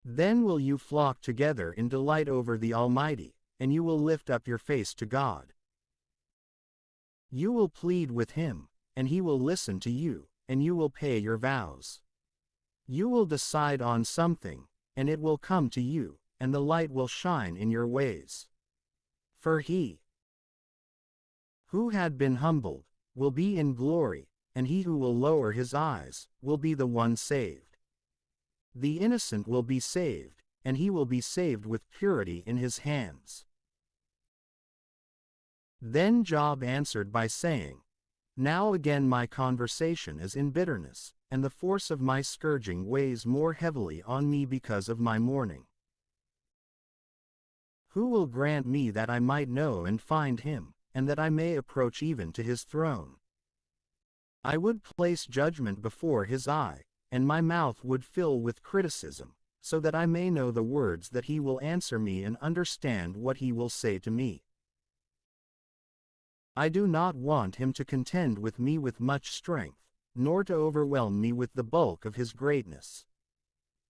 Then will you flock together in delight over the Almighty, and you will lift up your face to God. You will plead with Him, and He will listen to you, and you will pay your vows. You will decide on something, and it will come to you, and the light will shine in your ways. For he who had been humbled will be in glory, and he who will lower his eyes will be the one saved. The innocent will be saved, and he will be saved with purity in his hands. Then Job answered by saying, Now again my conversation is in bitterness, and the force of my scourging weighs more heavily on me because of my mourning. Who will grant me that I might know and find Him, and that I may approach even to His throne? I would place judgment before His eye, and my mouth would fill with criticism, so that I may know the words that He will answer me and understand what He will say to me. I do not want Him to contend with me with much strength, nor to overwhelm me with the bulk of His greatness.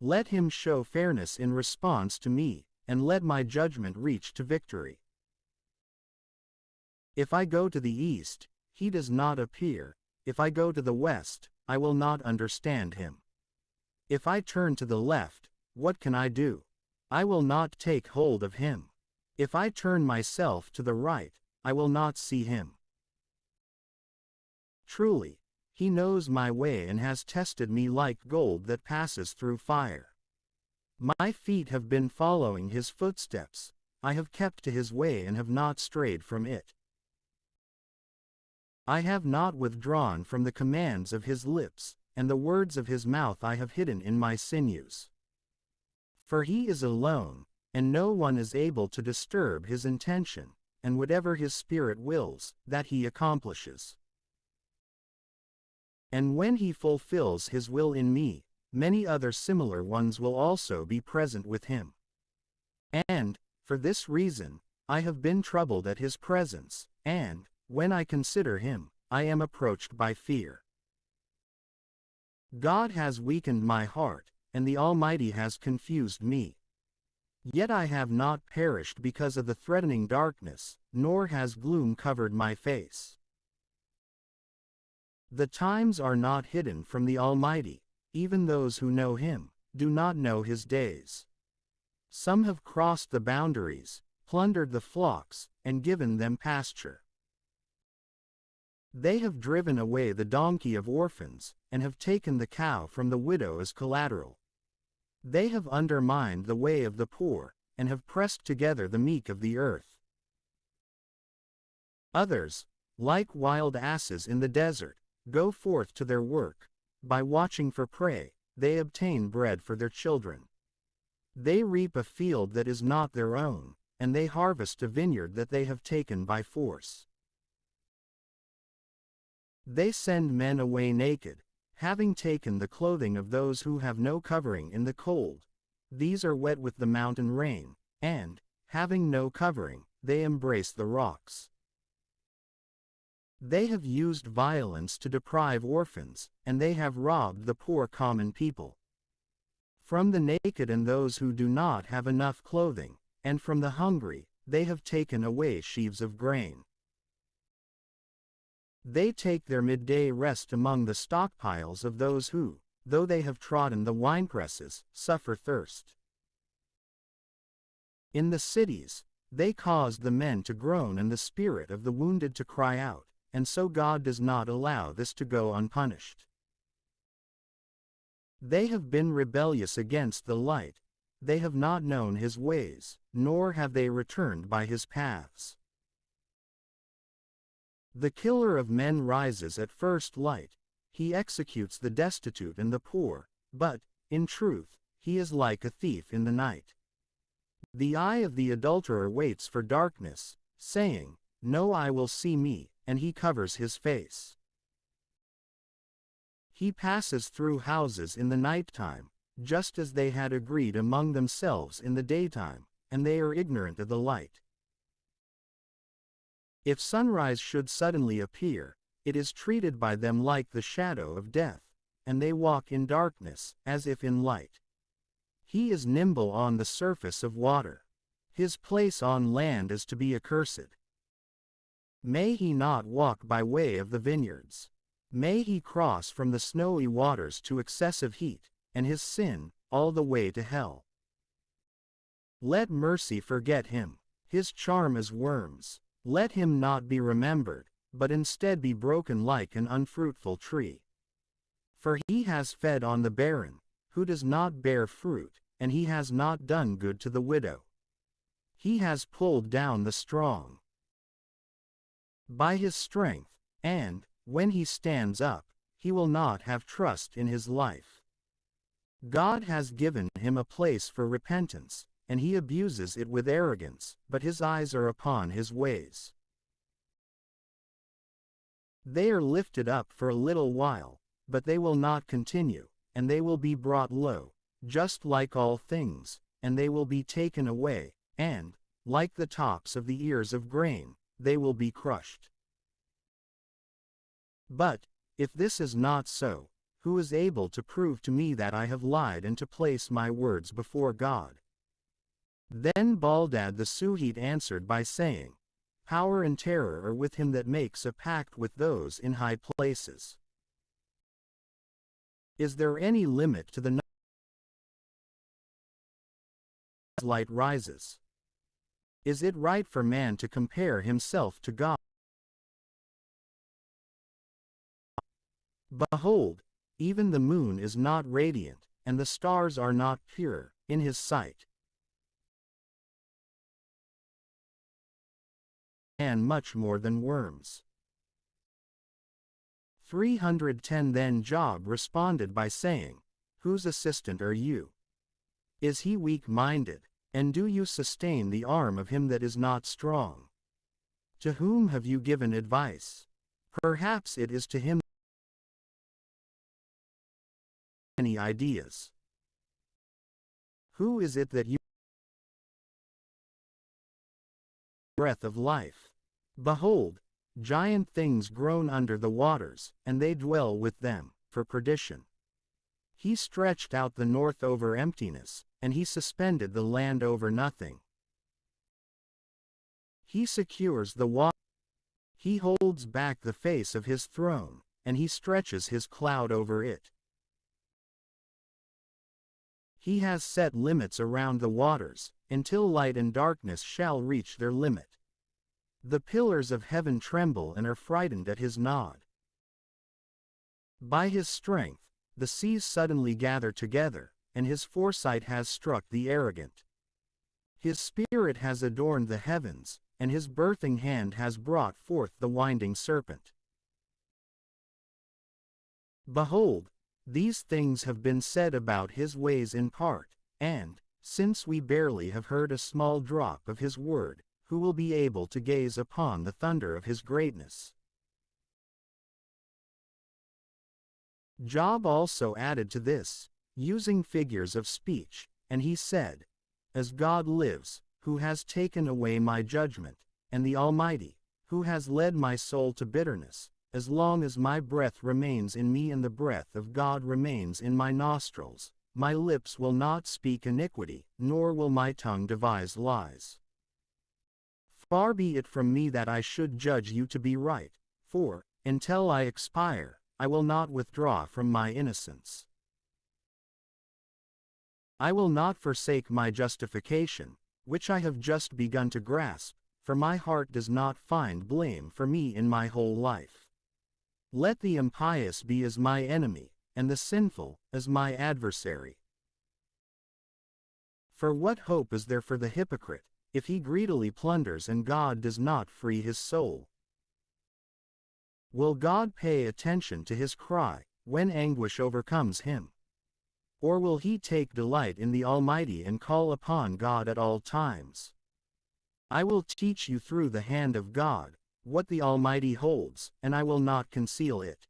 Let Him show fairness in response to me, and let my judgment reach to victory. If I go to the east, He does not appear. If I go to the west, I will not understand Him. If I turn to the left, what can I do? I will not take hold of Him. If I turn myself to the right, I will not see Him. Truly, he knows my way and has tested me like gold that passes through fire. My feet have been following his footsteps, I have kept to his way and have not strayed from it. I have not withdrawn from the commands of his lips, and the words of his mouth I have hidden in my sinews. For he is alone, and no one is able to disturb his intention, and whatever his spirit wills, that he accomplishes. And when he fulfills his will in me, many other similar ones will also be present with him. And, for this reason, I have been troubled at his presence, and, when I consider him, I am approached by fear. God has weakened my heart, and the Almighty has confused me. Yet I have not perished because of the threatening darkness, nor has gloom covered my face. The times are not hidden from the Almighty, even those who know him, do not know his days. Some have crossed the boundaries, plundered the flocks, and given them pasture. They have driven away the donkey of orphans, and have taken the cow from the widow as collateral. They have undermined the way of the poor, and have pressed together the meek of the earth. Others, like wild asses in the desert, go forth to their work. By watching for prey, they obtain bread for their children. They reap a field that is not their own, and they harvest a vineyard that they have taken by force. They send men away naked, having taken the clothing of those who have no covering in the cold. These are wet with the mountain rain, and, having no covering, they embrace the rocks. They have used violence to deprive orphans, and they have robbed the poor common people. From the naked and those who do not have enough clothing, and from the hungry, they have taken away sheaves of grain. They take their midday rest among the stockpiles of those who, though they have trodden the winepresses, suffer thirst. In the cities, they cause the men to groan and the spirit of the wounded to cry out, and so God does not allow this to go unpunished. They have been rebellious against the light, they have not known his ways, nor have they returned by his paths. The killer of men rises at first light, he executes the destitute and the poor, but, in truth, he is like a thief in the night. The eye of the adulterer waits for darkness, saying, "No eye will see me," and he covers his face. He passes through houses in the night-time, just as they had agreed among themselves in the daytime, and they are ignorant of the light. If sunrise should suddenly appear, it is treated by them like the shadow of death, and they walk in darkness, as if in light. He is nimble on the surface of water. His place on land is to be accursed. May he not walk by way of the vineyards. May he cross from the snowy waters to excessive heat, and his sin, all the way to hell. Let mercy forget him. His charm is worms. Let him not be remembered, but instead be broken like an unfruitful tree. For he has fed on the barren, who does not bear fruit, and he has not done good to the widow. He has pulled down the strong by his strength, and, when he stands up, he will not have trust in his life. God has given him a place for repentance, and he abuses it with arrogance, but his eyes are upon his ways. They are lifted up for a little while, but they will not continue, and they will be brought low, just like all things, and they will be taken away, and, like the tops of the ears of grain, they will be crushed. But, if this is not so, who is able to prove to me that I have lied and to place my words before God? Then Baldad the Suhite answered by saying, Power and terror are with him that makes a pact with those in high places. Is there any limit to the light rises? Is it right for man to compare himself to God? Behold, even the moon is not radiant, and the stars are not pure, in his sight. And much more than worms. 310 Then Job responded by saying, Whose assistant are you? Is he weak-minded, and do you sustain the arm of him that is not strong? To whom have you given advice? Perhaps it is to him any ideas. Who is it that you breath of life? Behold, giant things groan under the waters, and they dwell with them, for perdition. He stretched out the north over emptiness, and he suspended the land over nothing. He secures the water. He holds back the face of his throne, and he stretches his cloud over it. He has set limits around the waters, until light and darkness shall reach their limit. The pillars of heaven tremble and are frightened at his nod. By his strength, the seas suddenly gather together, and his foresight has struck the arrogant. His spirit has adorned the heavens, and his birthing hand has brought forth the winding serpent. Behold, these things have been said about his ways in part, and, since we barely have heard a small drop of his word, who will be able to gaze upon the thunder of his greatness? Job also added to this, using figures of speech, and he said, As God lives, who has taken away my judgment, and the Almighty, who has led my soul to bitterness, as long as my breath remains in me and the breath of God remains in my nostrils, my lips will not speak iniquity, nor will my tongue devise lies. Far be it from me that I should judge you to be right, for, until I expire, I will not withdraw from my innocence. I will not forsake my justification, which I have just begun to grasp, for my heart does not find blame for me in my whole life. Let the impious be as my enemy, and the sinful as my adversary. For what hope is there for the hypocrite, if he greedily plunders and God does not free his soul? Will God pay attention to his cry, when anguish overcomes him? Or will he take delight in the Almighty and call upon God at all times? I will teach you through the hand of God, what the Almighty holds, and I will not conceal it.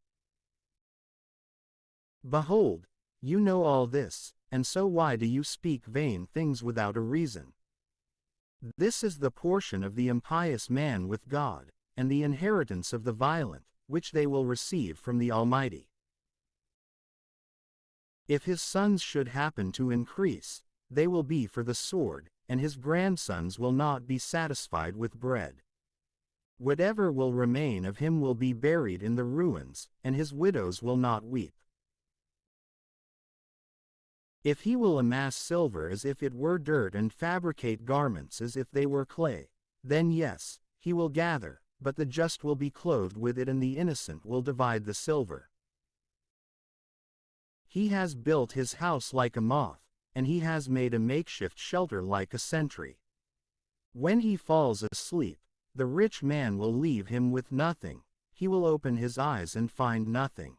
Behold, you know all this, and so why do you speak vain things without a reason? This is the portion of the impious man with God, and the inheritance of the violent, which they will receive from the Almighty. If his sons should happen to increase, they will be for the sword, and his grandsons will not be satisfied with bread. Whatever will remain of him will be buried in the ruins, and his widows will not weep. If he will amass silver as if it were dirt and fabricate garments as if they were clay, then yes, he will gather, but the just will be clothed with it and the innocent will divide the silver. He has built his house like a moth, and he has made a makeshift shelter like a sentry. When he falls asleep, the rich man will leave him with nothing, he will open his eyes and find nothing.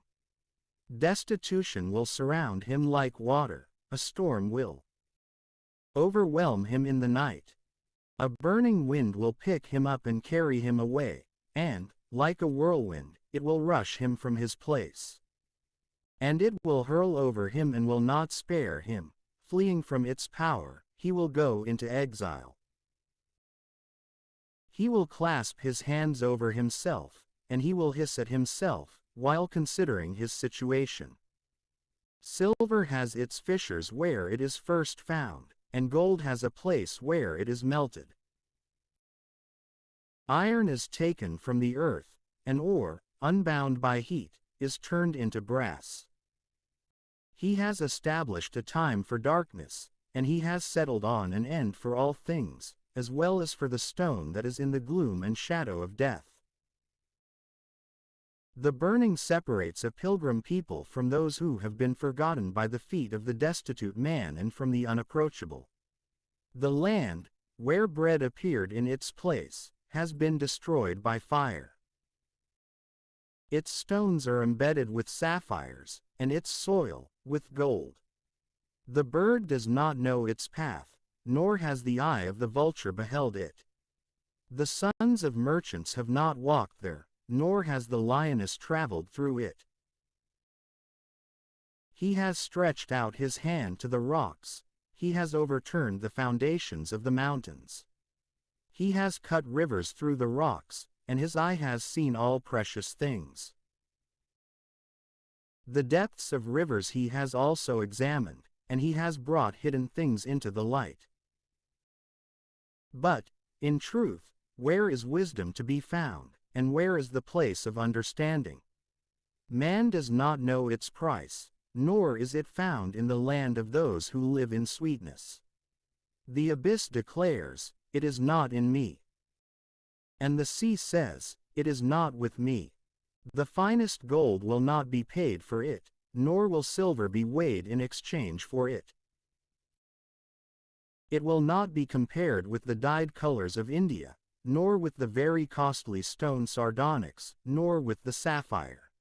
Destitution will surround him like water, a storm will overwhelm him in the night. A burning wind will pick him up and carry him away, and, like a whirlwind, it will rush him from his place. And it will hurl over him and will not spare him, fleeing from its power, he will go into exile. He will clasp his hands over himself, and he will hiss at himself, while considering his situation. Silver has its fissures where it is first found, and gold has a place where it is melted. Iron is taken from the earth, and ore, unbound by heat, is turned into brass. He has established a time for darkness, and he has settled on an end for all things, as well as for the stone that is in the gloom and shadow of death. The burning separates a pilgrim people from those who have been forgotten by the feet of the destitute man and from the unapproachable. The land, where bread appeared in its place, has been destroyed by fire. Its stones are embedded with sapphires, and its soil, with gold. The bird does not know its path, nor has the eye of the vulture beheld it. The sons of merchants have not walked there, nor has the lioness traveled through it. He has stretched out his hand to the rocks, he has overturned the foundations of the mountains. He has cut rivers through the rocks, and his eye has seen all precious things. The depths of rivers he has also examined, and he has brought hidden things into the light. But, in truth, where is wisdom to be found, and where is the place of understanding? Man does not know its price, nor is it found in the land of those who live in sweetness. The abyss declares, "It is not in me." And the sea says, "It is not with me." The finest gold will not be paid for it, nor will silver be weighed in exchange for it. It will not be compared with the dyed colors of India, nor with the very costly stone sardonyx, nor with the sapphire.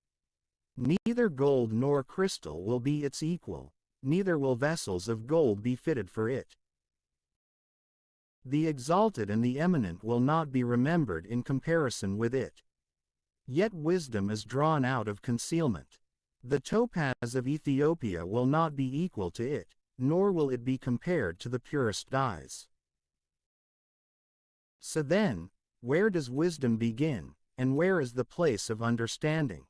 Neither gold nor crystal will be its equal, neither will vessels of gold be fitted for it. The exalted and the eminent will not be remembered in comparison with it. Yet wisdom is drawn out of concealment. The topaz of Ethiopia will not be equal to it, nor will it be compared to the purest dyes. So then, where does wisdom begin, and where is the place of understanding?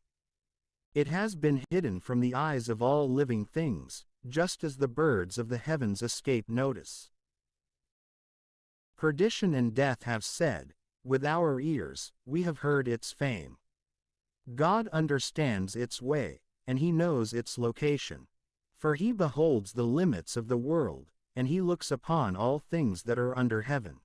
It has been hidden from the eyes of all living things, just as the birds of the heavens escape notice. Perdition and death have said, "With our ears, we have heard its fame." God understands its way, and he knows its location. For he beholds the limits of the world, and he looks upon all things that are under heaven.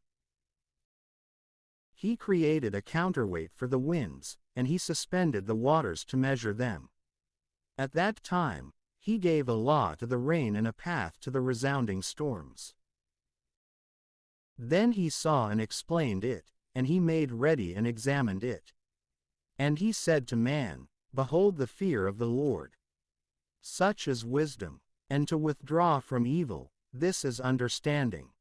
He created a counterweight for the winds, and he suspended the waters to measure them. At that time, he gave a law to the rain and a path to the resounding storms. Then he saw and explained it, and he made ready and examined it. And he said to man, "Behold the fear of the Lord. Such is wisdom, and to withdraw from evil, this is understanding."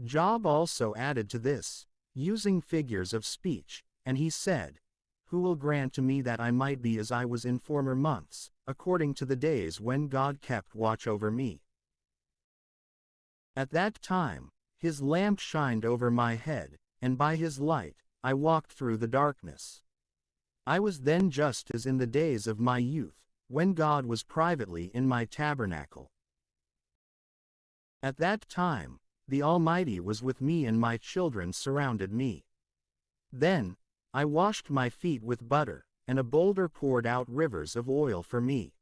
Job also added to this, using figures of speech, and he said, "Who will grant to me that I might be as I was in former months, according to the days when God kept watch over me? At that time, his lamp shined over my head, and by his light, I walked through the darkness. I was then just as in the days of my youth, when God was privately in my tabernacle. At that time, the Almighty was with me and my children surrounded me. Then, I washed my feet with butter, and a boulder poured out rivers of oil for me.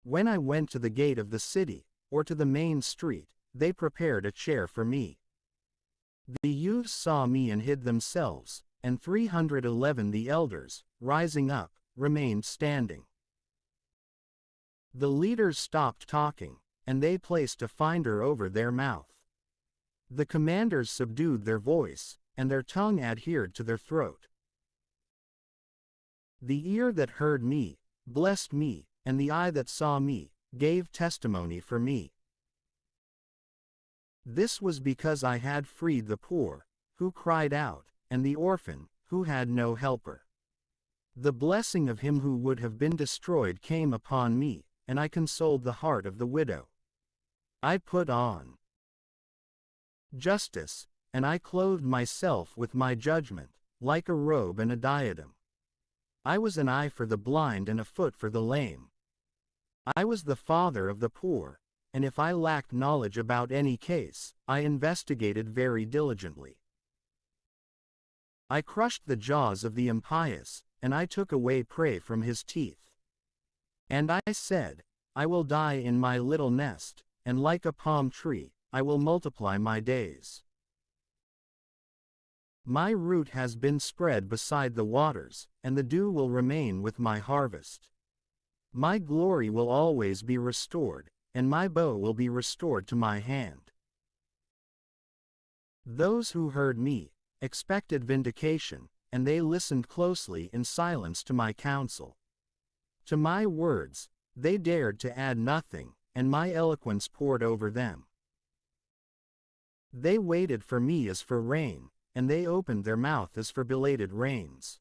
When I went to the gate of the city, or to the main street, they prepared a chair for me. The youths saw me and hid themselves, and 311 the elders, rising up, remained standing. The leaders stopped talking, and they placed a finder over their mouth. The commanders subdued their voice, and their tongue adhered to their throat. The ear that heard me, blessed me, and the eye that saw me, gave testimony for me. This was because I had freed the poor, who cried out, and the orphan, who had no helper. The blessing of him who would have been destroyed came upon me, and I consoled the heart of the widow. I put on justice, and I clothed myself with my judgment, like a robe and a diadem. I was an eye for the blind and a foot for the lame. I was the father of the poor, and if I lacked knowledge about any case, I investigated very diligently. I crushed the jaws of the impious, and I took away prey from his teeth. And I said, I will die in my little nest, and like a palm tree, I will multiply my days. My root has been spread beside the waters, and the dew will remain with my harvest. My glory will always be restored, and my bow will be restored to my hand. Those who heard me expected vindication, and they listened closely in silence to my counsel. To my words, they dared to add nothing, and my eloquence poured over them. They waited for me as for rain, and they opened their mouth as for belated rains.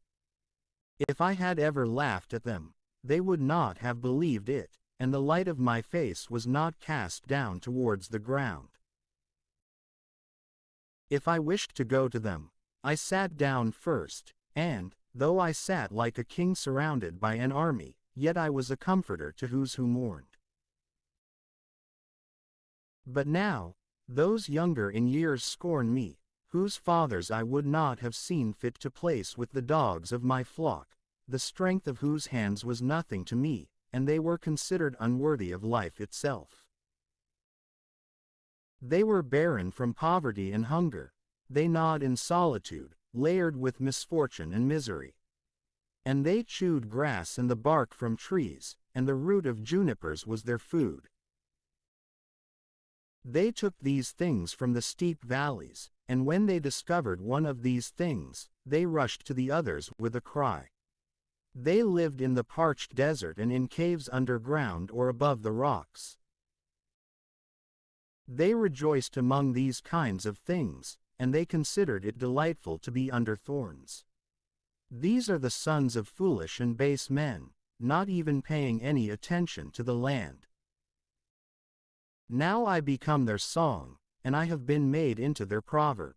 If I had ever laughed at them, they would not have believed it, and the light of my face was not cast down towards the ground. If I wished to go to them, I sat down first, and, though I sat like a king surrounded by an army, yet I was a comforter to those who mourned. But now, those younger in years scorn me, whose fathers I would not have seen fit to place with the dogs of my flock, the strength of whose hands was nothing to me, and they were considered unworthy of life itself. They were barren from poverty and hunger, they gnawed in solitude, layered with misfortune and misery. And they chewed grass and the bark from trees, and the root of junipers was their food. They took these things from the steep valleys, and when they discovered one of these things, they rushed to the others with a cry. They lived in the parched desert and in caves underground or above the rocks. They rejoiced among these kinds of things, and they considered it delightful to be under thorns. These are the sons of foolish and base men, not even paying any attention to the land. Now I become their song, and I have been made into their proverb.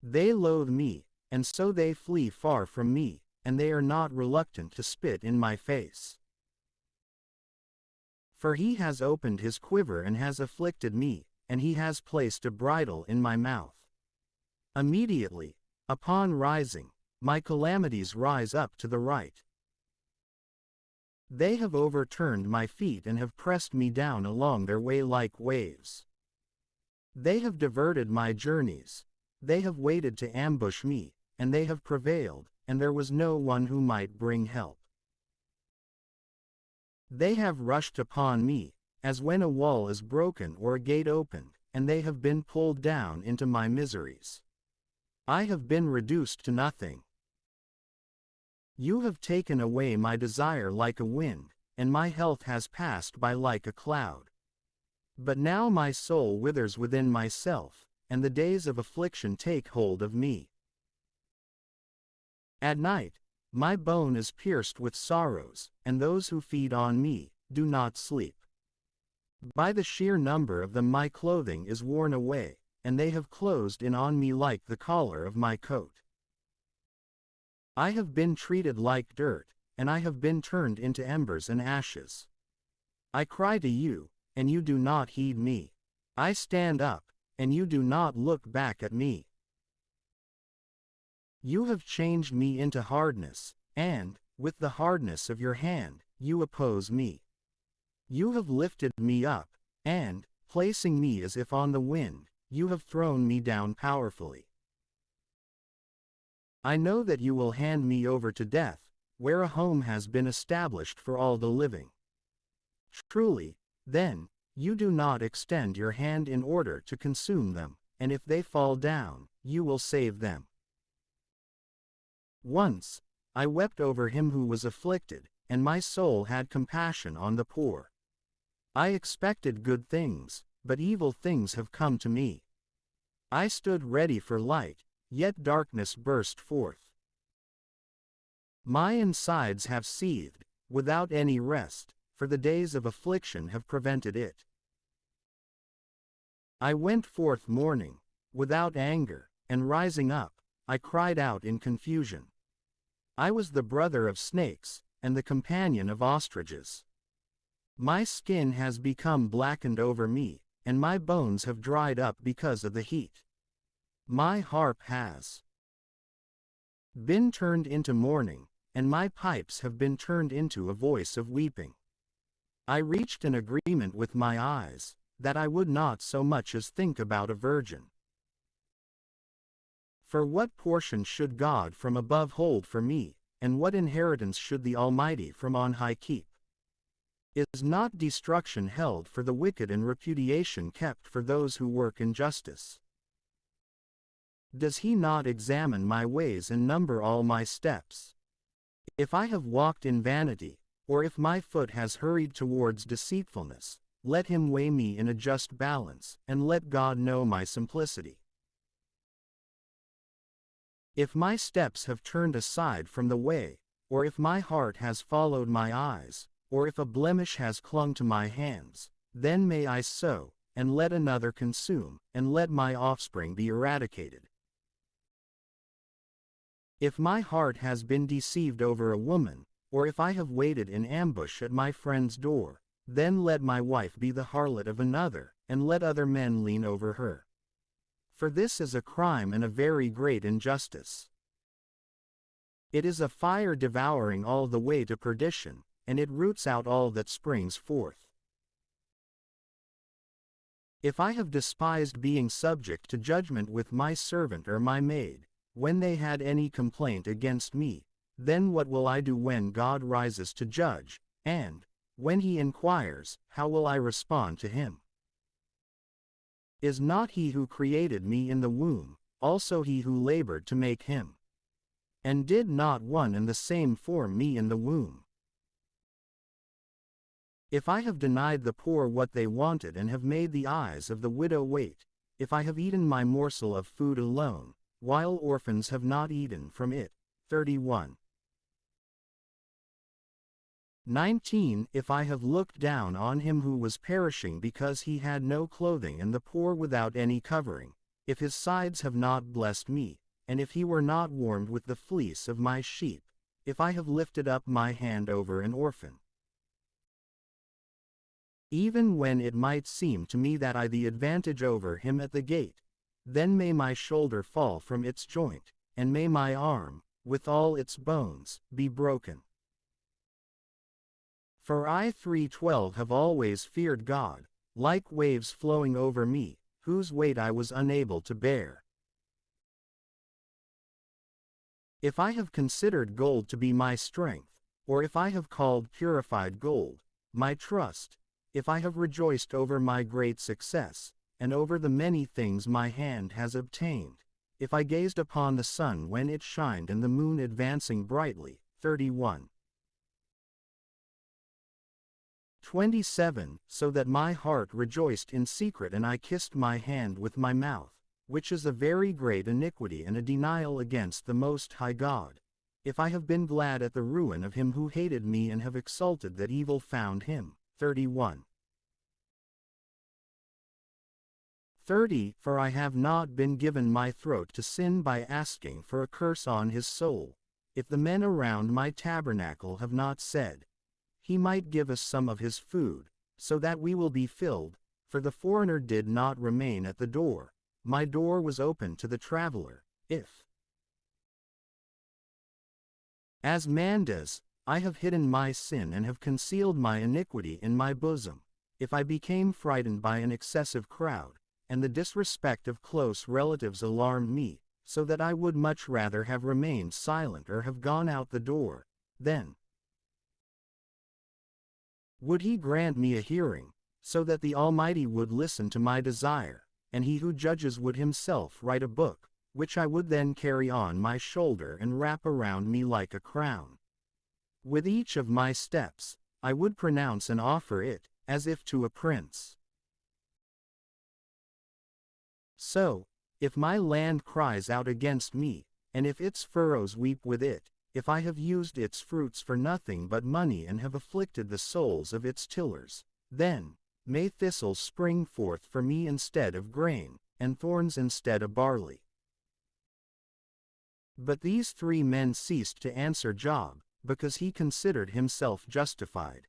They loathe me, and so they flee far from me, and they are not reluctant to spit in my face. For he has opened his quiver and has afflicted me, and he has placed a bridle in my mouth. Immediately, upon rising, my calamities rise up to the right. They have overturned my feet and have pressed me down along their way like waves. They have diverted my journeys, they have waited to ambush me, and they have prevailed, and there was no one who might bring help. They have rushed upon me, as when a wall is broken or a gate opened, and they have been pulled down into my miseries. I have been reduced to nothing. You have taken away my desire like a wind, and my health has passed by like a cloud. But now my soul withers within myself, and the days of affliction take hold of me. At night, my bone is pierced with sorrows, and those who feed on me do not sleep. By the sheer number of them my clothing is worn away, and they have closed in on me like the collar of my coat. I have been treated like dirt, and I have been turned into embers and ashes. I cry to you, and you do not heed me. I stand up, and you do not look back at me. You have changed me into hardness, and, with the hardness of your hand, you oppose me. You have lifted me up, and, placing me as if on the wind, you have thrown me down powerfully. I know that you will hand me over to death, where a home has been established for all the living. Truly, then, you do not extend your hand in order to consume them, and if they fall down, you will save them. Once, I wept over him who was afflicted, and my soul had compassion on the poor. I expected good things, but evil things have come to me. I stood ready for light, yet darkness burst forth. My insides have seethed, without any rest, for the days of affliction have prevented it. I went forth mourning, without anger, and rising up, I cried out in confusion. I was the brother of snakes, and the companion of ostriches. My skin has become blackened over me, and my bones have dried up because of the heat. My harp has been turned into mourning, and my pipes have been turned into a voice of weeping. I reached an agreement with my eyes, that I would not so much as think about a virgin. For what portion should God from above hold for me, and what inheritance should the Almighty from on high keep? Is not destruction held for the wicked and repudiation kept for those who work injustice? Does he not examine my ways and number all my steps? If I have walked in vanity, or if my foot has hurried towards deceitfulness, let him weigh me in a just balance, and let God know my simplicity. If my steps have turned aside from the way, or if my heart has followed my eyes, or if a blemish has clung to my hands, then may I sow, and let another consume, and let my offspring be eradicated. If my heart has been deceived over a woman, or if I have waited in ambush at my friend's door, then let my wife be the harlot of another, and let other men lean over her. For this is a crime and a very great injustice. It is a fire devouring all the way to perdition, and it roots out all that springs forth. If I have despised being subject to judgment with my servant or my maid, when they had any complaint against me, then what will I do when God rises to judge, and, when he inquires, how will I respond to him? Is not he who created me in the womb, also he who labored to make him? And did not one and the same form me in the womb? If I have denied the poor what they wanted and have made the eyes of the widow wait, if I have eaten my morsel of food alone, while orphans have not eaten from it. 31. 19. If I have looked down on him who was perishing because he had no clothing and the poor without any covering, if his sides have not blessed me, and if he were not warmed with the fleece of my sheep, if I have lifted up my hand over an orphan, even when it might seem to me that I the advantage over him at the gate, then may my shoulder fall from its joint, and may my arm, with all its bones, be broken. For I 3:12 have always feared God, like waves flowing over me, whose weight I was unable to bear. If I have considered gold to be my strength, or if I have called purified gold my trust, if I have rejoiced over my great success, and over the many things my hand has obtained, if I gazed upon the sun when it shined and the moon advancing brightly. 31. 27. So that my heart rejoiced in secret and I kissed my hand with my mouth, which is a very great iniquity and a denial against the Most High God, if I have been glad at the ruin of him who hated me and have exulted that evil found him. 31. 30. For I have not been given my throat to sin by asking for a curse on his soul, if the men around my tabernacle have not said, he might give us some of his food, so that we will be filled, for the foreigner did not remain at the door, my door was open to the traveler, if, as man does, I have hidden my sin and have concealed my iniquity in my bosom, if I became frightened by an excessive crowd, and the disrespect of close relatives alarmed me, so that I would much rather have remained silent or have gone out the door, then would he grant me a hearing, so that the Almighty would listen to my desire, and he who judges would himself write a book, which I would then carry on my shoulder and wrap around me like a crown. With each of my steps, I would pronounce and offer it, as if to a prince. So, if my land cries out against me, and if its furrows weep with it, if I have used its fruits for nothing but money and have afflicted the souls of its tillers, then may thistles spring forth for me instead of grain, and thorns instead of barley. But these 3 men ceased to answer Job, because he considered himself justified.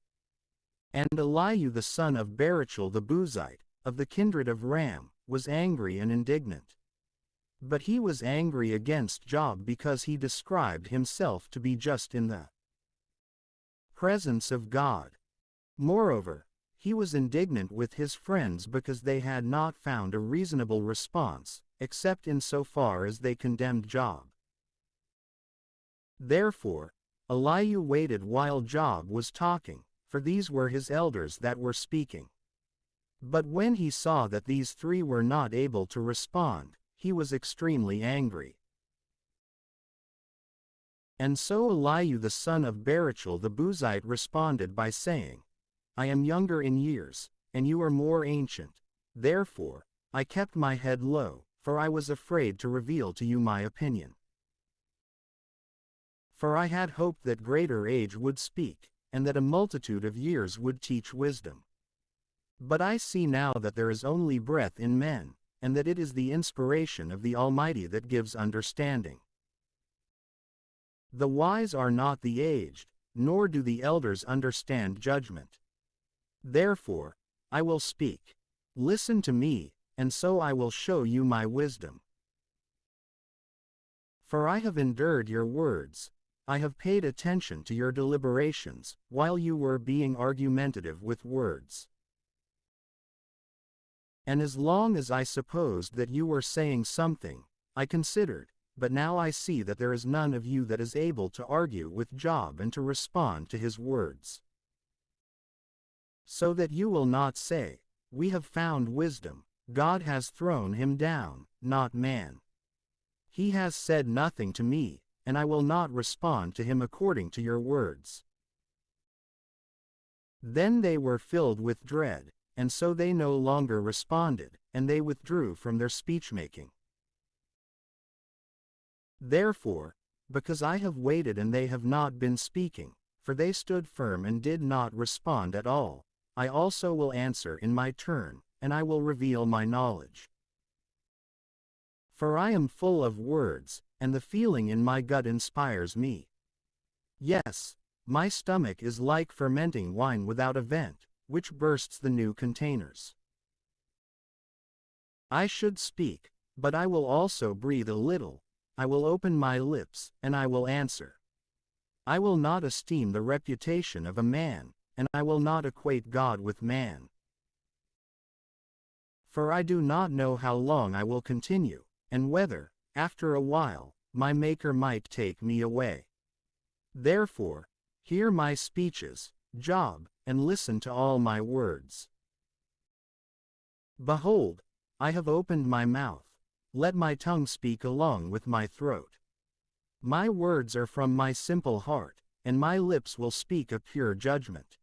And Elihu the son of Barachel the Buzite, of the kindred of Ram, was angry and indignant. But he was angry against Job because he described himself to be just in the presence of God. Moreover, He was indignant with his friends because they had not found a reasonable response, except in so far as they condemned Job. Therefore, Elihu waited while Job was talking, for these were his elders that were speaking. But when he saw that these three were not able to respond, he was extremely angry. And so Elihu the son of Barachel the Buzite responded by saying, I am younger in years, and you are more ancient. Therefore, I kept my head low, for I was afraid to reveal to you my opinion. For I had hoped that greater age would speak, and that a multitude of years would teach wisdom. But I see now that there is only breath in men, and that it is the inspiration of the Almighty that gives understanding. The wise are not the aged, nor do the elders understand judgment. Therefore, I will speak. Listen to me, and so I will show you my wisdom. For I have endured your words, I have paid attention to your deliberations, while you were being argumentative with words. And as long as I supposed that you were saying something, I considered, but now I see that there is none of you that is able to argue with Job and to respond to his words. So that you will not say, we have found wisdom, God has thrown him down, not man. He has said nothing to me, and I will not respond to him according to your words. Then they were filled with dread, and so they no longer responded, and they withdrew from their speechmaking. Therefore, because I have waited and they have not been speaking, for they stood firm and did not respond at all, I also will answer in my turn, and I will reveal my knowledge. For I am full of words, and the feeling in my gut inspires me. Yes, my stomach is like fermenting wine without a vent, which bursts the new containers. I should speak, but I will also breathe a little. I will open my lips, and I will answer. I will not esteem the reputation of a man, and I will not equate God with man. For I do not know how long I will continue, and whether, after a while, my Maker might take me away. Therefore, hear my speeches, Job, and listen to all my words. Behold, I have opened my mouth. Let my tongue speak along with my throat. My words are from my simple heart, and my lips will speak a pure judgment.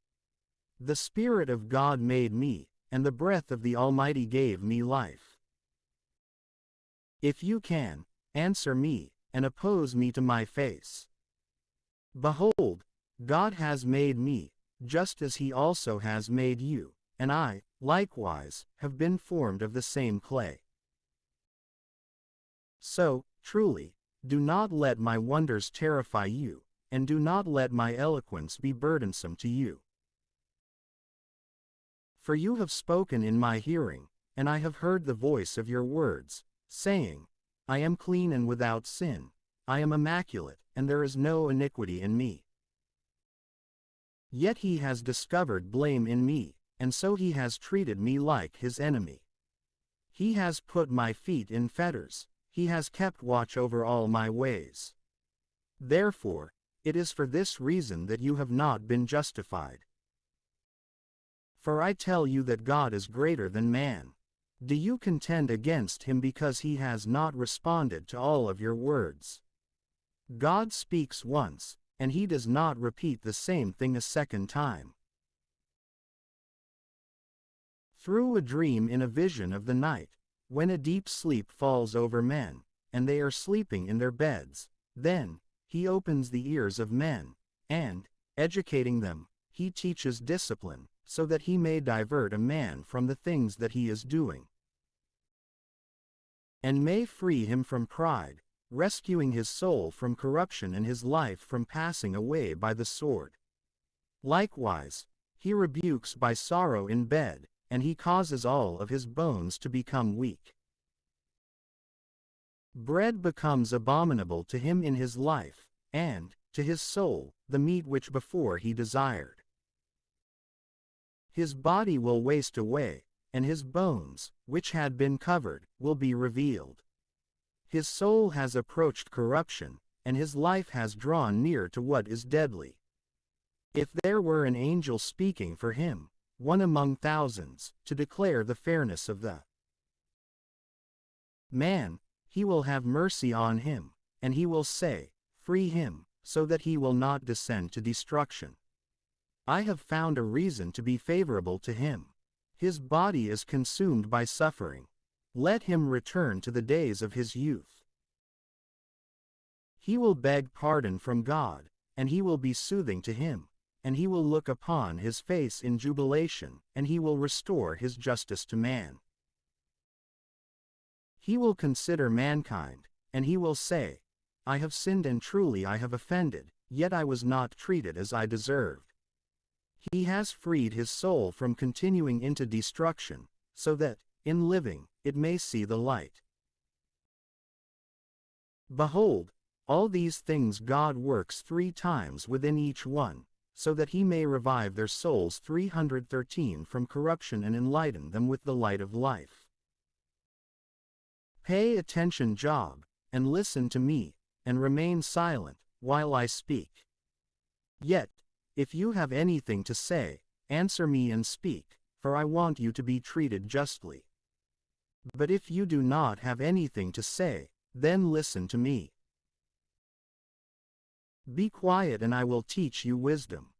The Spirit of God made me, and the breath of the Almighty gave me life. If you can, answer me, and oppose me to my face. Behold, God has made me, just as he also has made you, and I, likewise, have been formed of the same clay. So, truly, do not let my wonders terrify you, and do not let my eloquence be burdensome to you. For you have spoken in my hearing, and I have heard the voice of your words, saying, I am clean and without sin, I am immaculate, and there is no iniquity in me. Yet he has discovered blame in me, and so he has treated me like his enemy. He has put my feet in fetters, he has kept watch over all my ways. Therefore, it is for this reason that you have not been justified. For I tell you that God is greater than man. Do you contend against him because he has not responded to all of your words? God speaks once, and he does not repeat the same thing a second time. Through a dream in a vision of the night, when a deep sleep falls over men, and they are sleeping in their beds, then he opens the ears of men, and, educating them, he teaches discipline, so that he may divert a man from the things that he is doing, and may free him from pride, rescuing his soul from corruption and his life from passing away by the sword. Likewise, he rebukes by sorrow in bed, and he causes all of his bones to become weak. Bread becomes abominable to him in his life, and, to his soul, the meat which before he desired. His body will waste away, and his bones, which had been covered, will be revealed. His soul has approached corruption, and his life has drawn near to what is deadly. If there were an angel speaking for him, one among thousands, to declare the fairness of the man, he will have mercy on him, and he will say, "Free him, so that he will not descend to destruction. I have found a reason to be favorable to him. His body is consumed by suffering. Let him return to the days of his youth. He will beg pardon from God, and he will be soothing to him, and he will look upon his face in jubilation, and he will restore his justice to man. He will consider mankind, and he will say, I have sinned and truly I have offended, yet I was not treated as I deserved. He has freed his soul from continuing into destruction, so that, in living, it may see the light. Behold, all these things God works 3 times within each one, so that he may revive their souls 313 from corruption and enlighten them with the light of life. Pay attention, Job, and listen to me, and remain silent, while I speak. Yet, if you have anything to say, answer me and speak, for I want you to be treated justly. But if you do not have anything to say, then listen to me. Be quiet and I will teach you wisdom.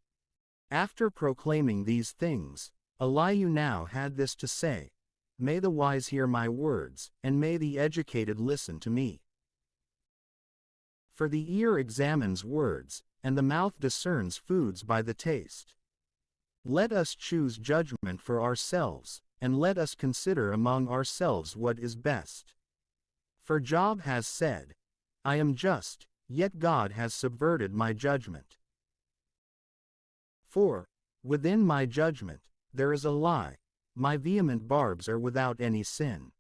After proclaiming these things, Elihu now had this to say, May the wise hear my words, and may the educated listen to me. For the ear examines words, and the mouth discerns foods by the taste. Let us choose judgment for ourselves, and let us consider among ourselves what is best. For Job has said, I am just, yet God has subverted my judgment. For, within my judgment, there is a lie, my vehement barbs are without any sin.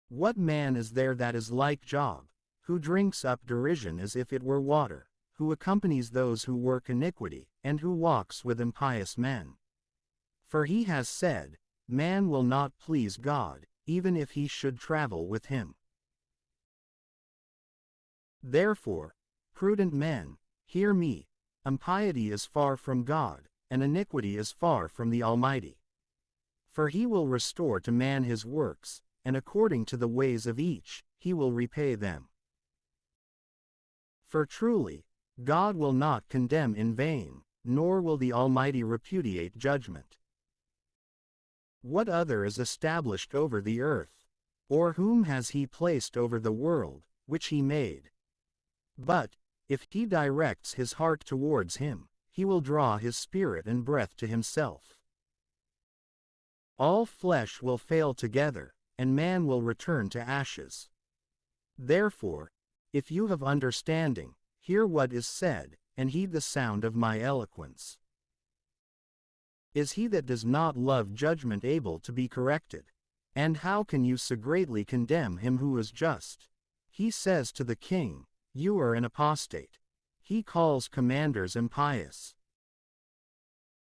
What man is there that is like Job, who drinks up derision as if it were water, who accompanies those who work iniquity, and who walks with impious men? For he has said, Man will not please God, even if he should travel with him. Therefore, prudent men, hear me, impiety is far from God, and iniquity is far from the Almighty. For he will restore to man his works, and according to the ways of each, he will repay them. For truly, God will not condemn in vain, nor will the Almighty repudiate judgment. What other is established over the earth? Or whom has he placed over the world, which he made? But, if he directs his heart towards him, he will draw his spirit and breath to himself. All flesh will fail together, and man will return to ashes. Therefore, if you have understanding, hear what is said, and heed the sound of my eloquence. Is he that does not love judgment able to be corrected? And how can you so greatly condemn him who is just? He says to the king, You are an apostate. He calls commanders impious.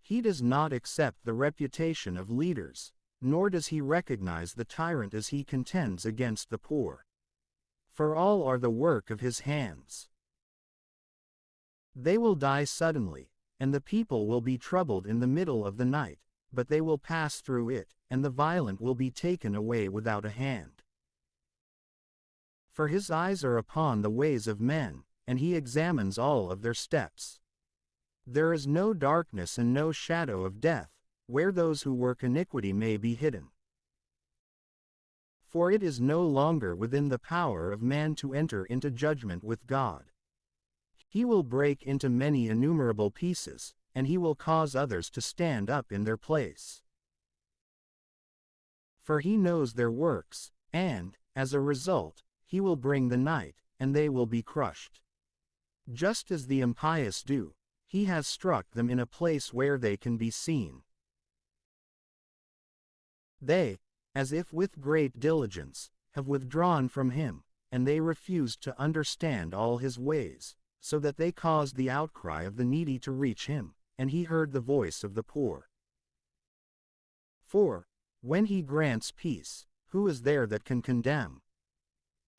He does not accept the reputation of leaders, nor does he recognize the tyrant as he contends against the poor. For all are the work of his hands. They will die suddenly, and the people will be troubled in the middle of the night, but they will pass through it, and the violent will be taken away without a hand. For his eyes are upon the ways of men, and he examines all of their steps. There is no darkness and no shadow of death, where those who work iniquity may be hidden. For it is no longer within the power of man to enter into judgment with God. He will break into many innumerable pieces, and he will cause others to stand up in their place. For he knows their works, and, as a result, he will bring the night, and they will be crushed. Just as the impious do, he has struck them in a place where they can be seen. They, as if with great diligence, have withdrawn from him, and they refused to understand all his ways, so that they caused the outcry of the needy to reach him, and he heard the voice of the poor. For, when he grants peace, who is there that can condemn?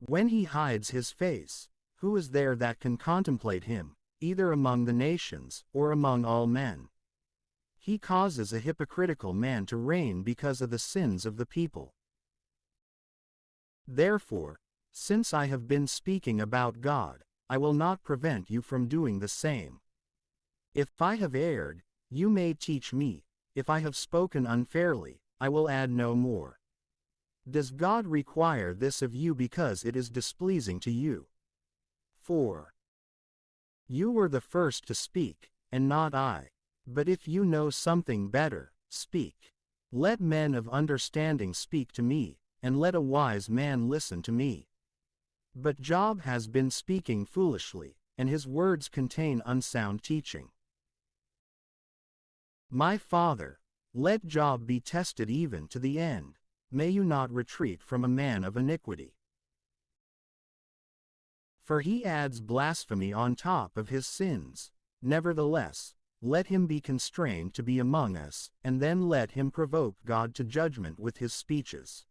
When he hides his face, who is there that can contemplate him, either among the nations, or among all men? He causes a hypocritical man to reign because of the sins of the people. Therefore, since I have been speaking about God, I will not prevent you from doing the same. If I have erred, you may teach me. If I have spoken unfairly, I will add no more. Does God require this of you because it is displeasing to you? 4. You were the first to speak, and not I. But if you know something better, speak. Let men of understanding speak to me, and let a wise man listen to me. But Job has been speaking foolishly, and his words contain unsound teaching. My father, let Job be tested even to the end. May you not retreat from a man of iniquity. For he adds blasphemy on top of his sins. Nevertheless, let him be constrained to be among us, and then let him provoke God to judgment with his speeches.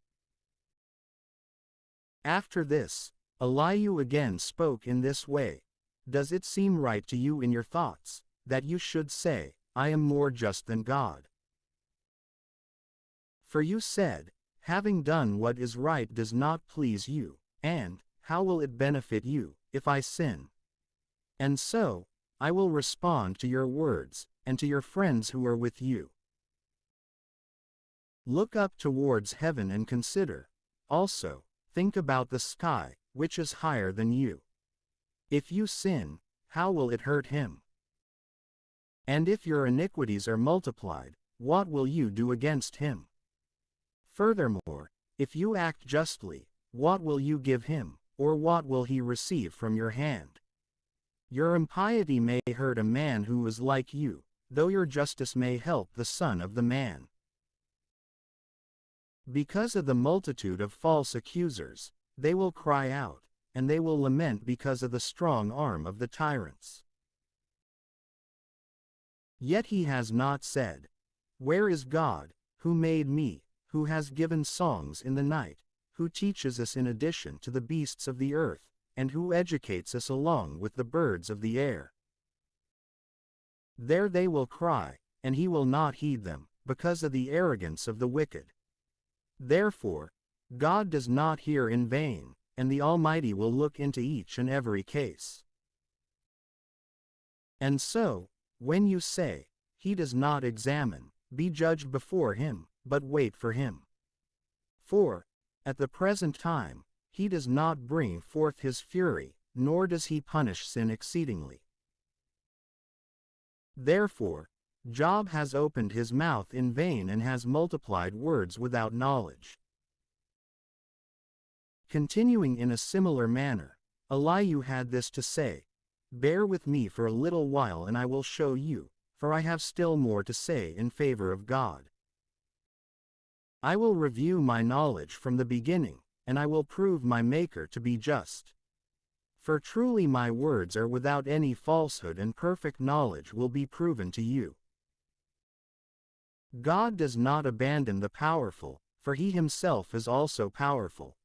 After this, Elihu again spoke in this way. Does it seem right to you in your thoughts, that you should say, I am more just than God? For you said, having done what is right does not please you, and, how will it benefit you, if I sin? And so, I will respond to your words, and to your friends who are with you. Look up towards heaven and consider. Also, think about the sky, which is higher than you. If you sin, how will it hurt him? And if your iniquities are multiplied, what will you do against him? Furthermore, if you act justly, what will you give him, or what will he receive from your hand? Your impiety may hurt a man who is like you, though your justice may help the son of the man. Because of the multitude of false accusers, they will cry out, and they will lament because of the strong arm of the tyrants. Yet he has not said, where is God, who made me, who has given songs in the night, who teaches us in addition to the beasts of the earth, and who educates us along with the birds of the air? There they will cry, and he will not heed them, because of the arrogance of the wicked. Therefore, God does not hear in vain, and the Almighty will look into each and every case. And so, when you say, he does not examine, be judged before him, but wait for him. For, at the present time, he does not bring forth his fury, nor does he punish sin exceedingly. Therefore, Job has opened his mouth in vain and has multiplied words without knowledge. Continuing in a similar manner, Elihu had this to say, bear with me for a little while and I will show you, for I have still more to say in favor of God. I will review my knowledge from the beginning, and I will prove my Maker to be just. For truly my words are without any falsehood, and perfect knowledge will be proven to you. God does not abandon the powerful, for he himself is also powerful.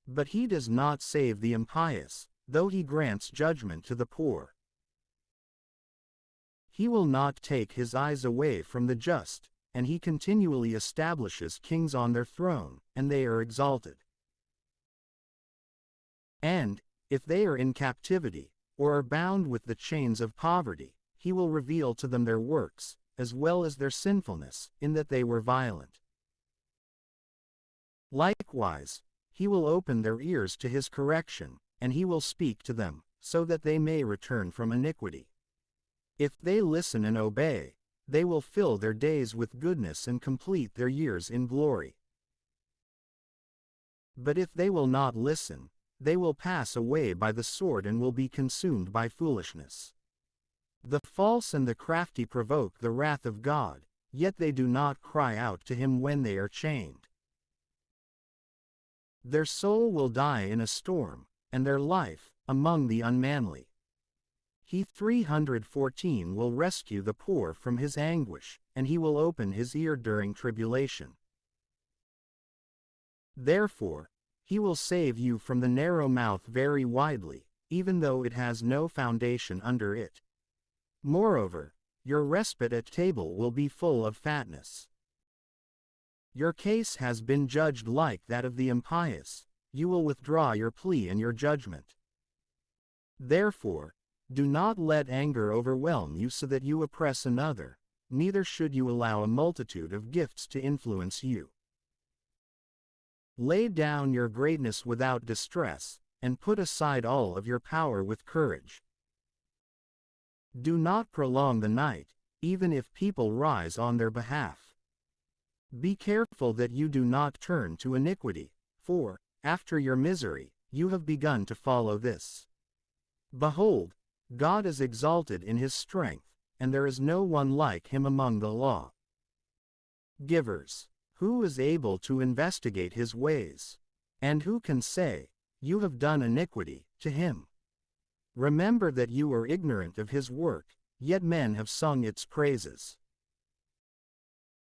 But he does not save the impious, though he grants judgment to the poor. He will not take his eyes away from the just, and he continually establishes kings on their throne, and they are exalted. And, if they are in captivity, or are bound with the chains of poverty, he will reveal to them their works, as well as their sinfulness, in that they were violent. Likewise, he will open their ears to his correction, and he will speak to them, so that they may return from iniquity. If they listen and obey, they will fill their days with goodness and complete their years in glory. But if they will not listen, they will pass away by the sword and will be consumed by foolishness. The false and the crafty provoke the wrath of God, yet they do not cry out to him when they are chained. Their soul will die in a storm, and their life, among the unmanly. He 314 will rescue the poor from his anguish, and he will open his ear during tribulation. Therefore, he will save you from the narrow mouth very widely, even though it has no foundation under it. Moreover, your respite at table will be full of fatness. Your case has been judged like that of the impious, you will withdraw your plea and your judgment. Therefore, do not let anger overwhelm you so that you oppress another, neither should you allow a multitude of gifts to influence you. Lay down your greatness without distress, and put aside all of your power with courage. Do not prolong the night, even if people rise on their behalf. Be careful that you do not turn to iniquity, for, after your misery, you have begun to follow this. Behold, God is exalted in his strength, and there is no one like him among the law givers. Who is able to investigate his ways? And who can say, you have done iniquity, to him? Remember that you are ignorant of his work, yet men have sung its praises.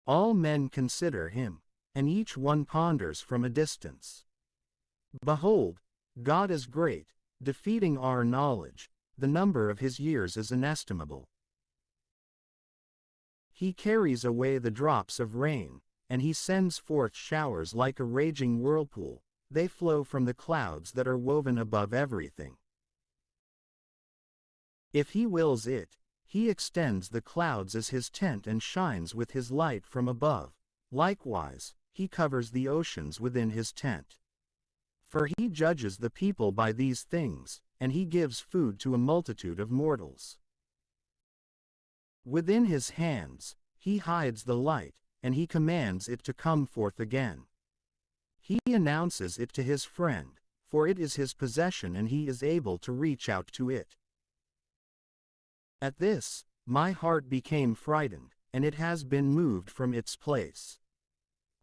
All men consider him, and each one ponders from a distance. Behold, God is great, defeating our knowledge, the number of his years is inestimable. He carries away the drops of rain, and he sends forth showers like a raging whirlpool, they flow from the clouds that are woven above everything. If he wills it, he extends the clouds as his tent and shines with his light from above. Likewise, he covers the oceans within his tent. For he judges the people by these things, and he gives food to a multitude of mortals. Within his hands, he hides the light, and he commands it to come forth again. He announces it to his friend, for it is his possession and he is able to reach out to it. At this, my heart became frightened, and it has been moved from its place.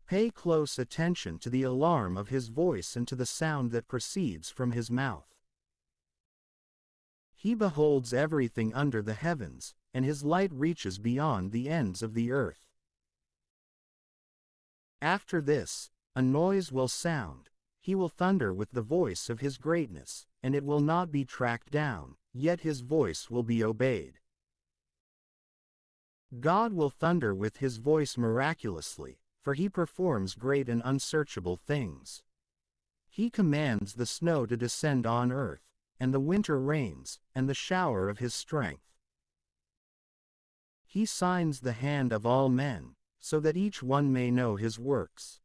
Pay close attention to the alarm of his voice and to the sound that proceeds from his mouth. He beholds everything under the heavens, and his light reaches beyond the ends of the earth. After this, a noise will sound, he will thunder with the voice of his greatness, and it will not be tracked down, yet his voice will be obeyed. God will thunder with his voice miraculously, for he performs great and unsearchable things. He commands the snow to descend on earth, and the winter rains, and the shower of his strength. He signs the hand of all men, so that each one may know his works.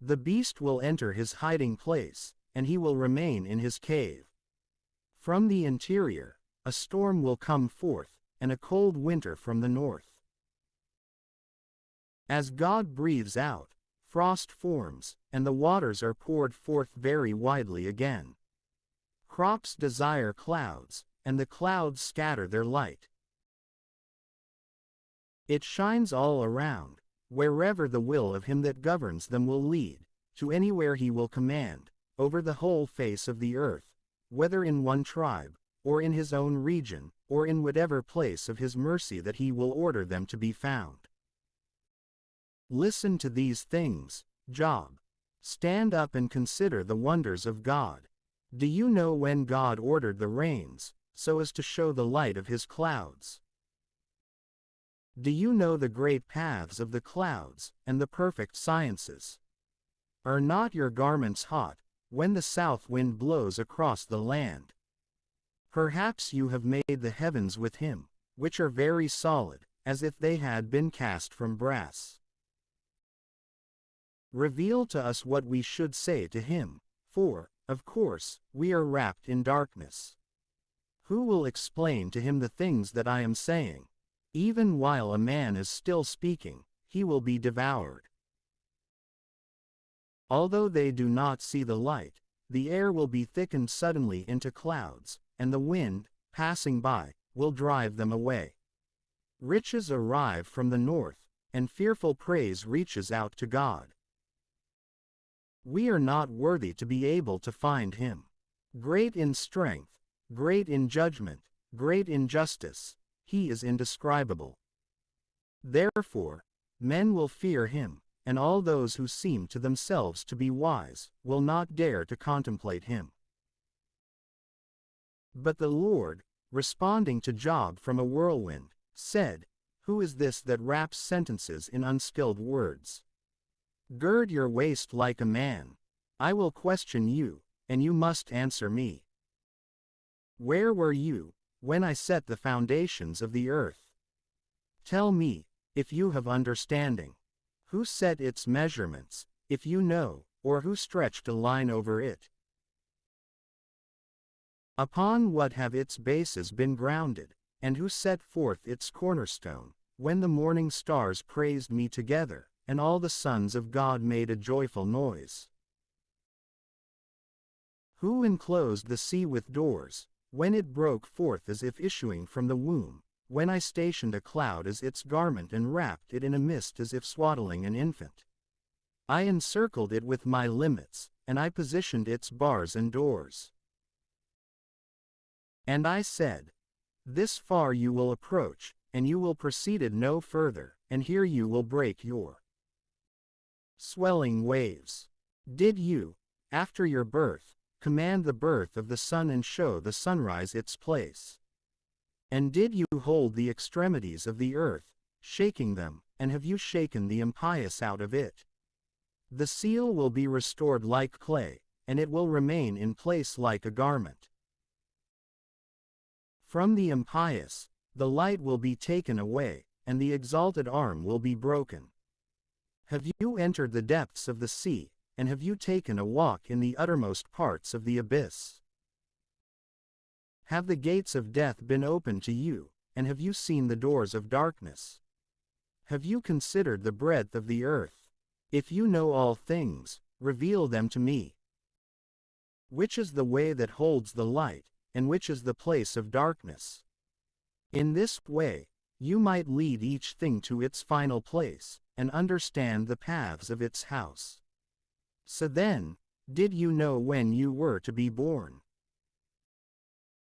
The beast will enter his hiding place, and he will remain in his cave. From the interior, a storm will come forth, and a cold winter from the north. As God breathes out, frost forms, and the waters are poured forth very widely again. Crops desire clouds, and the clouds scatter their light. It shines all around, wherever the will of him that governs them will lead, to anywhere he will command, over the whole face of the earth, whether in one tribe, or in his own region, or in whatever place of his mercy that he will order them to be found. Listen to these things, Job. Stand up and consider the wonders of God. Do you know when God ordered the rains, so as to show the light of his clouds? Do you know the great paths of the clouds, and the perfect sciences? Are not your garments hot, when the south wind blows across the land? Perhaps you have made the heavens with him, which are very solid, as if they had been cast from brass. Reveal to us what we should say to him, for, of course, we are wrapped in darkness. Who will explain to him the things that I am saying? Even while a man is still speaking, he will be devoured. Although they do not see the light, the air will be thickened suddenly into clouds, and the wind, passing by, will drive them away. Riches arrive from the north, and fearful praise reaches out to God. We are not worthy to be able to find him. Great in strength, great in judgment, Great injustice, he is indescribable. Therefore, men will fear him, and all those who seem to themselves to be wise will not dare to contemplate him. But the Lord, responding to Job from a whirlwind, said, "Who is this that wraps sentences in unskilled words? Gird your waist like a man. I will question you, and you must answer me. Where were you when I set the foundations of the earth? Tell me, if you have understanding. Who set its measurements, if you know, or who stretched a line over it? Upon what have its bases been grounded, and who set forth its cornerstone, when the morning stars praised me together, and all the sons of God made a joyful noise? Who enclosed the sea with doors, when it broke forth as if issuing from the womb, when I stationed a cloud as its garment and wrapped it in a mist as if swaddling an infant? I encircled it with my limits, and I positioned its bars and doors. And I said, this far you will approach, and you will proceed it no further, and here you will break your swelling waves. Did you, after your birth, command the birth of the sun and show the sunrise its place? And did you hold the extremities of the earth, shaking them, and have you shaken the impious out of it? The seal will be restored like clay, and it will remain in place like a garment. From the impious, the light will be taken away, and the exalted arm will be broken. Have you entered the depths of the sea, and have you taken a walk in the uttermost parts of the abyss? Have the gates of death been opened to you, and have you seen the doors of darkness? Have you considered the breadth of the earth? If you know all things, reveal them to me. Which is the way that holds the light, and which is the place of darkness? In this way, you might lead each thing to its final place, and understand the paths of its house. So then, did you know when you were to be born?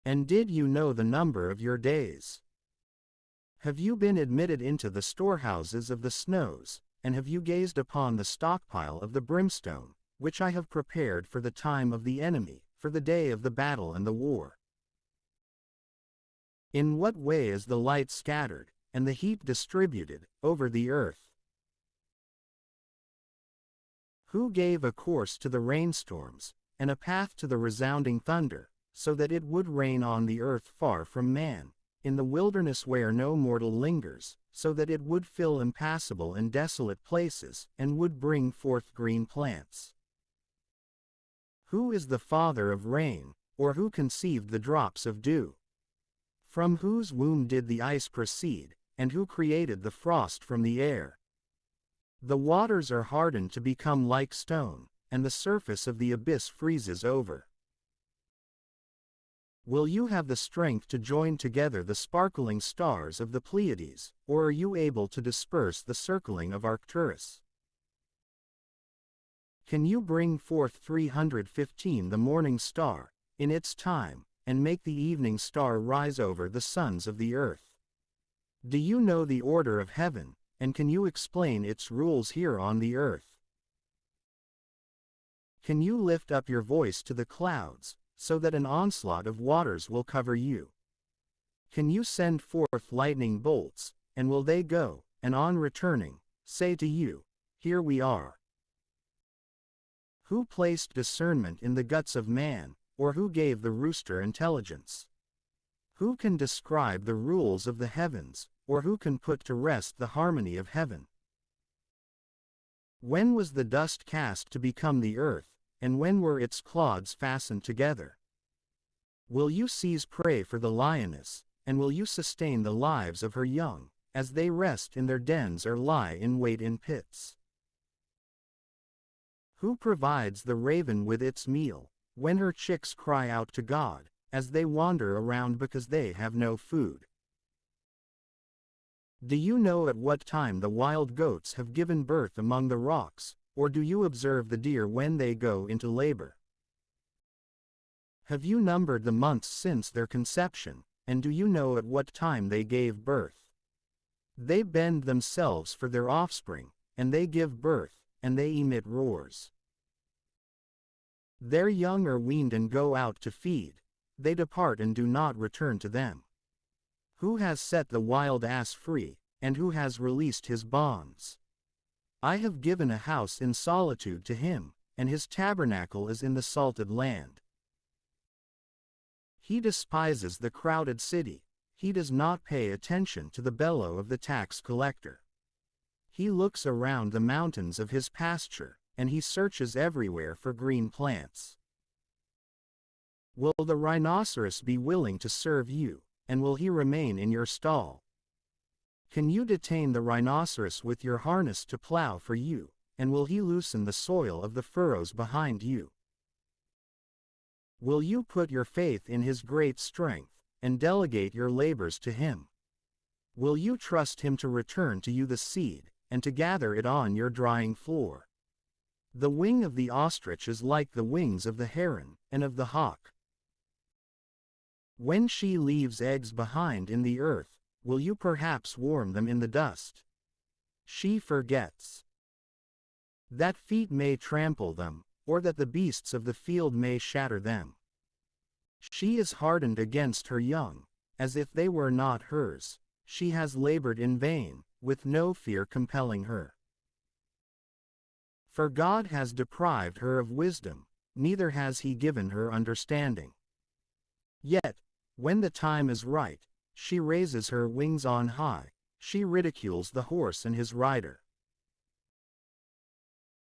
And did you know the number of your days? Have you been admitted into the storehouses of the snows, and have you gazed upon the stockpile of the brimstone, which I have prepared for the time of the enemy, for the day of the battle and the war? In what way is the light scattered, and the heat distributed, over the earth? Who gave a course to the rainstorms, and a path to the resounding thunder, so that it would rain on the earth far from man, in the wilderness where no mortal lingers, so that it would fill impassable and desolate places, and would bring forth green plants? Who is the father of rain, or who conceived the drops of dew? From whose womb did the ice proceed, and who created the frost from the air? The waters are hardened to become like stone, and the surface of the abyss freezes over. Will you have the strength to join together the sparkling stars of the Pleiades, or are you able to disperse the circling of Arcturus? Can you bring forth 315 the morning star, in its time, and make the evening star rise over the sons of the earth? Do you know the order of heaven, and can you explain its rules here on the earth? Can you lift up your voice to the clouds, so that an onslaught of waters will cover you? Can you send forth lightning bolts, and will they go, and on returning, say to you, here we are? Who placed discernment in the guts of man, or who gave the rooster intelligence? Who can describe the rules of the heavens, or who can put to rest the harmony of heaven? When was the dust cast to become the earth, and when were its clods fastened together? Will you seize prey for the lioness, and will you sustain the lives of her young, as they rest in their dens or lie in wait in pits? Who provides the raven with its meal, when her chicks cry out to God, as they wander around because they have no food? Do you know at what time the wild goats have given birth among the rocks, or do you observe the deer when they go into labor? Have you numbered the months since their conception, and do you know at what time they gave birth? They bend themselves for their offspring, and they give birth, and they emit roars. Their young are weaned and go out to feed, they depart and do not return to them. Who has set the wild ass free, and who has released his bonds? I have given a house in solitude to him, and his tabernacle is in the salted land. He despises the crowded city, he does not pay attention to the bellow of the tax collector. He looks around the mountains of his pasture, and he searches everywhere for green plants. Will the rhinoceros be willing to serve you, and will he remain in your stall? Can you detain the rhinoceros with your harness to plow for you, and will he loosen the soil of the furrows behind you? Will you put your faith in his great strength, and delegate your labors to him? Will you trust him to return to you the seed, and to gather it on your drying floor? The wing of the ostrich is like the wings of the heron, and of the hawk. When she leaves eggs behind in the earth, will you perhaps warm them in the dust? She forgets that feet may trample them, or that the beasts of the field may shatter them. She is hardened against her young, as if they were not hers. She has labored in vain, with no fear compelling her. For God has deprived her of wisdom, neither has he given her understanding. Yet, when the time is right, she raises her wings on high, she ridicules the horse and his rider.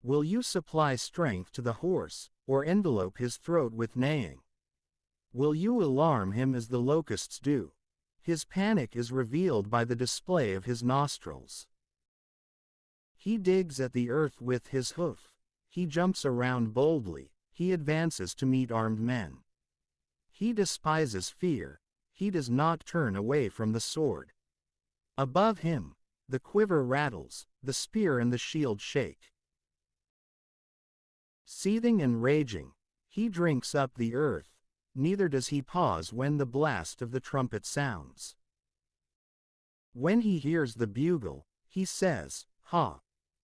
Will you supply strength to the horse, or envelope his throat with neighing? Will you alarm him as the locusts do? His panic is revealed by the display of his nostrils. He digs at the earth with his hoof, he jumps around boldly, he advances to meet armed men. He despises fear, he does not turn away from the sword. Above him, the quiver rattles, the spear and the shield shake. Seething and raging, he drinks up the earth, neither does he pause when the blast of the trumpet sounds. When he hears the bugle, he says, "Ha!"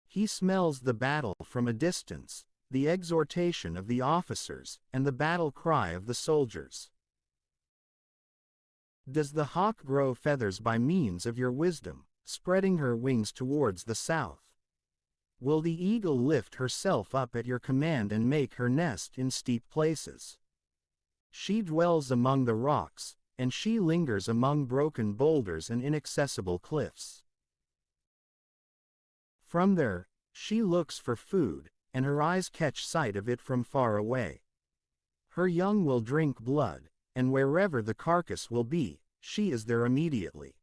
He smells the battle from a distance, the exhortation of the officers, and the battle cry of the soldiers. Does the hawk grow feathers by means of your wisdom, spreading her wings towards the south? Will the eagle lift herself up at your command and make her nest in steep places? She dwells among the rocks, and she lingers among broken boulders and inaccessible cliffs. From there, she looks for food, and her eyes catch sight of it from far away. Her young will drink blood, and wherever the carcass will be, she is there immediately.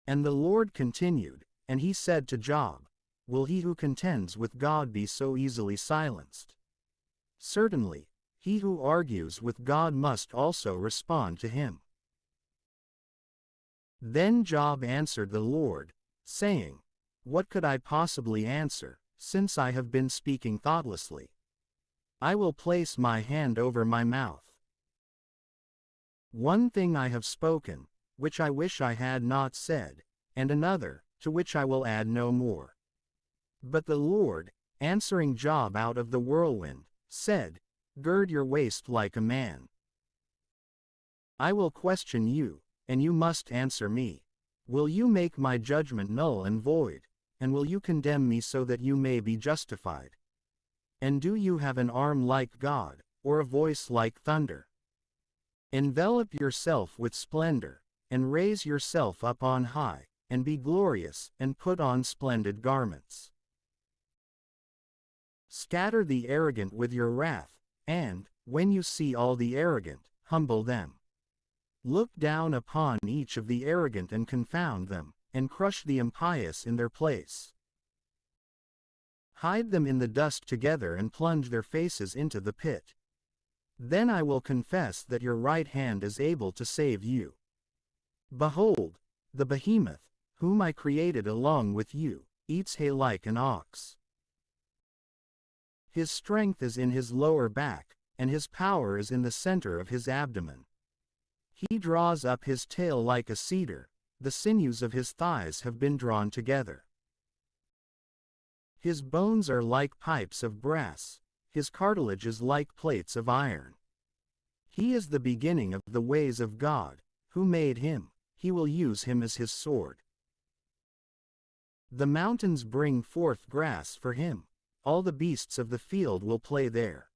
And the Lord continued, and he said to Job, "Will he who contends with God be so easily silenced? Certainly, he who argues with God must also respond to him." Then Job answered the Lord, saying, "What could I possibly answer, since I have been speaking thoughtlessly? I will place my hand over my mouth. One thing I have spoken, which I wish I had not said, and another, to which I will add no more." But the Lord, answering Job out of the whirlwind, said, "Gird your waist like a man. I will question you, and you must answer me. Will you make my judgment null and void, and will you condemn me so that you may be justified? And do you have an arm like God, or a voice like thunder? Envelop yourself with splendor, and raise yourself up on high, and be glorious, and put on splendid garments. Scatter the arrogant with your wrath, and, when you see all the arrogant, humble them. Look down upon each of the arrogant and confound them, and crush the impious in their place. Hide them in the dust together and plunge their faces into the pit. Then I will confess that your right hand is able to save you. Behold, the behemoth, whom I created along with you, eats hay like an ox. His strength is in his lower back, and his power is in the center of his abdomen. He draws up his tail like a cedar, the sinews of his thighs have been drawn together. His bones are like pipes of brass, his cartilage is like plates of iron. He is the beginning of the ways of God, who made him, he will use him as his sword. The mountains bring forth grass for him, all the beasts of the field will play there.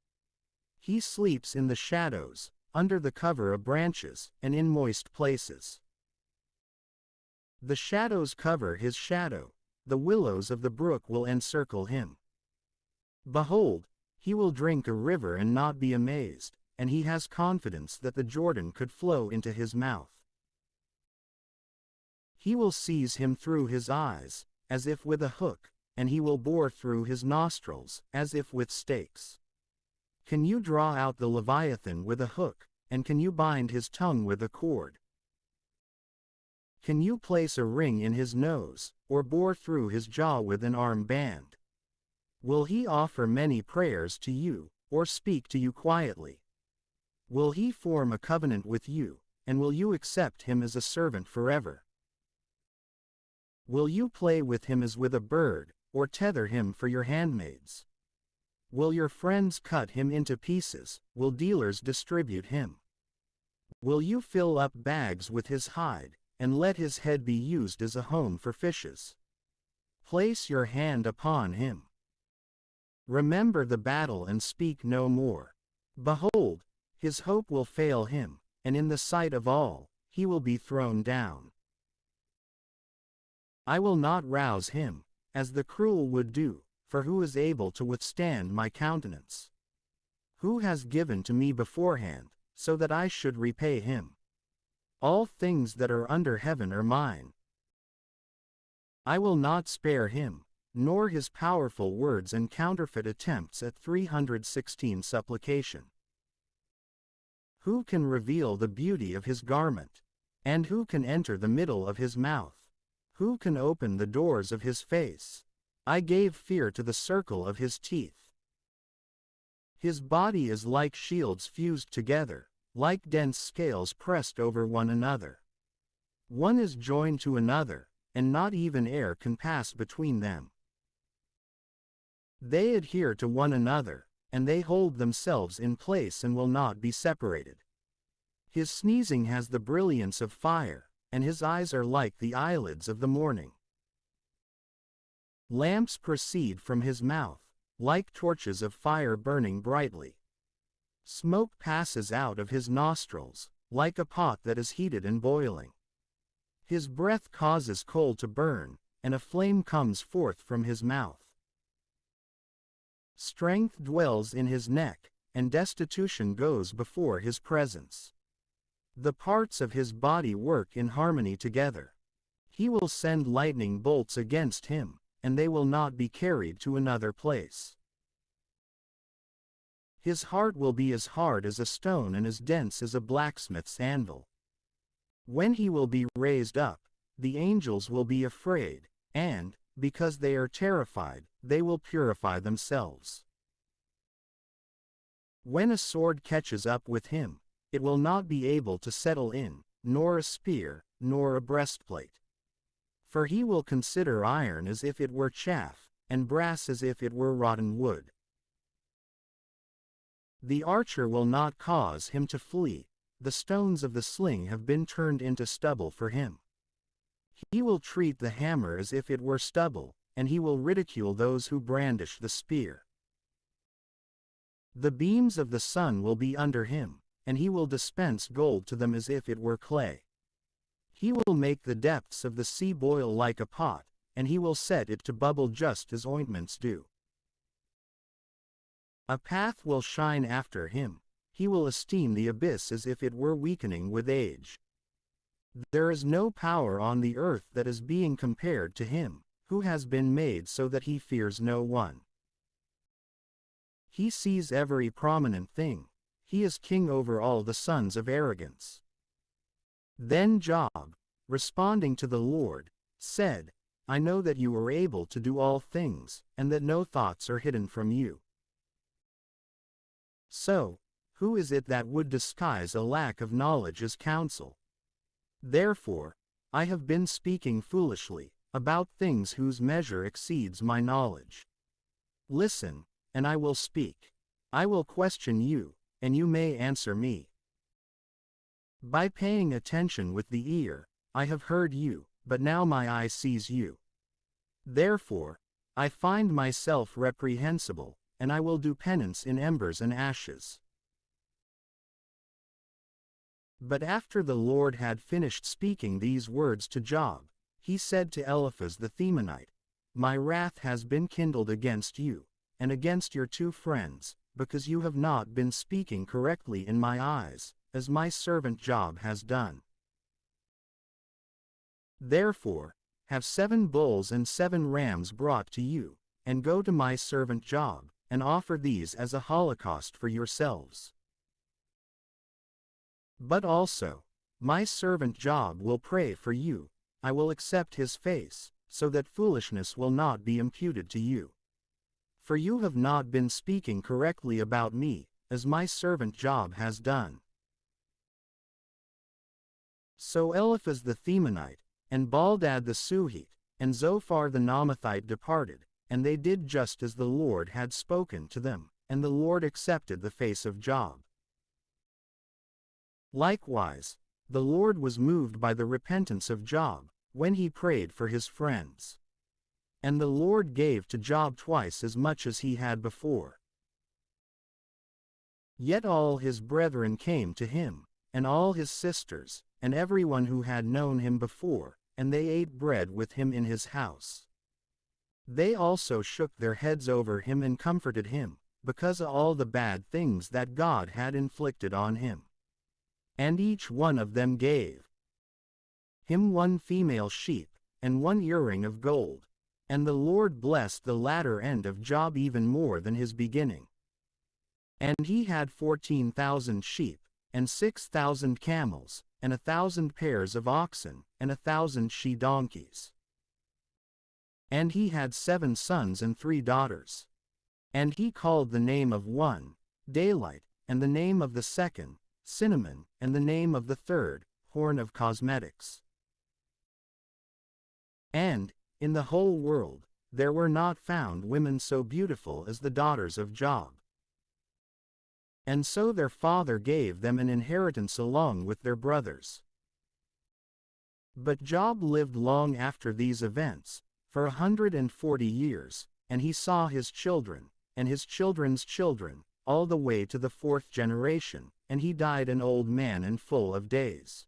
He sleeps in the shadows, under the cover of branches, and in moist places. The shadows cover his shadow, the willows of the brook will encircle him. Behold, he will drink a river and not be amazed, and he has confidence that the Jordan could flow into his mouth. He will seize him through his eyes, as if with a hook, and he will bore through his nostrils, as if with stakes. Can you draw out the Leviathan with a hook, and can you bind his tongue with a cord? Can you place a ring in his nose, or bore through his jaw with an arm band? Will he offer many prayers to you, or speak to you quietly? Will he form a covenant with you, and will you accept him as a servant forever? Will you play with him as with a bird, or tether him for your handmaids? Will your friends cut him into pieces, will dealers distribute him? Will you fill up bags with his hide, and let his head be used as a home for fishes? Place your hand upon him. Remember the battle and speak no more. Behold, his hope will fail him, and in the sight of all, he will be thrown down. I will not rouse him, as the cruel would do, for who is able to withstand my countenance? Who has given to me beforehand, so that I should repay him? All things that are under heaven are mine. I will not spare him, nor his powerful words and counterfeit attempts at 316 supplication. Who can reveal the beauty of his garment? And who can enter the middle of his mouth? Who can open the doors of his face? I gave fear to the circle of his teeth. His body is like shields fused together, like dense scales pressed over one another. One is joined to another, and not even air can pass between them. They adhere to one another, and they hold themselves in place and will not be separated. His sneezing has the brilliance of fire, and his eyes are like the eyelids of the morning. Lamps proceed from his mouth, like torches of fire burning brightly. Smoke passes out of his nostrils, like a pot that is heated and boiling. His breath causes coal to burn, and a flame comes forth from his mouth. Strength dwells in his neck, and destitution goes before his presence. The parts of his body work in harmony together. He will send lightning bolts against him, and they will not be carried to another place. His heart will be as hard as a stone and as dense as a blacksmith's anvil. When he will be raised up, the angels will be afraid, and, because they are terrified, they will purify themselves. When a sword catches up with him, it will not be able to settle in, nor a spear, nor a breastplate. For he will consider iron as if it were chaff, and brass as if it were rotten wood. The archer will not cause him to flee, the stones of the sling have been turned into stubble for him. He will treat the hammer as if it were stubble, and he will ridicule those who brandish the spear. The beams of the sun will be under him, and he will dispense gold to them as if it were clay. He will make the depths of the sea boil like a pot, and he will set it to bubble just as ointments do. A path will shine after him, he will esteem the abyss as if it were weakening with age. There is no power on the earth that is being compared to him, who has been made so that he fears no one. He sees every prominent thing, he is king over all the sons of arrogance. Then Job, responding to the Lord, said, I know that you are able to do all things, and that no thoughts are hidden from you. So, Who is it that would disguise a lack of knowledge as counsel? Therefore, I have been speaking foolishly, about things whose measure exceeds my knowledge. Listen, and I will speak. I will question you, and you may answer me. By paying attention with the ear, I have heard you, but now my eye sees you. Therefore, I find myself reprehensible, and I will do penance in embers and ashes. But after the Lord had finished speaking these words to Job, he said to Eliphaz the Themanite, My wrath has been kindled against you, and against your two friends, because you have not been speaking correctly in my eyes, as my servant Job has done. Therefore, have 7 bulls and 7 rams brought to you, and go to my servant Job, and offer these as a holocaust for yourselves. But also, my servant Job will pray for you, I will accept his face, so that foolishness will not be imputed to you. For you have not been speaking correctly about me, as my servant Job has done. So Eliphaz the Themanite, and Baldad the Suhite, and Zophar the Naamathite departed, and they did just as the Lord had spoken to them, and the Lord accepted the face of Job. Likewise, the Lord was moved by the repentance of Job, when he prayed for his friends. And the Lord gave to Job twice as much as he had before. Yet all his brethren came to him, and all his sisters, and everyone who had known him before, and they ate bread with him in his house. They also shook their heads over him and comforted him, because of all the bad things that God had inflicted on him. And each one of them gave him 1 female sheep, and 1 earring of gold. And the Lord blessed the latter end of Job even more than his beginning. And he had 14,000 sheep, and 6,000 camels, and 1,000 pairs of oxen, and 1,000 she-donkeys. And he had 7 sons and 3 daughters. And he called the name of one, Daylight, and the name of the second, Cinnamon, and the name of the third, Horn of Cosmetics. And, in the whole world, there were not found women so beautiful as the daughters of Job. And so their father gave them an inheritance along with their brothers. But Job lived long after these events, for 140 years, and he saw his children, and his children's children, all the way to the 4th generation, and he died an old man and full of days.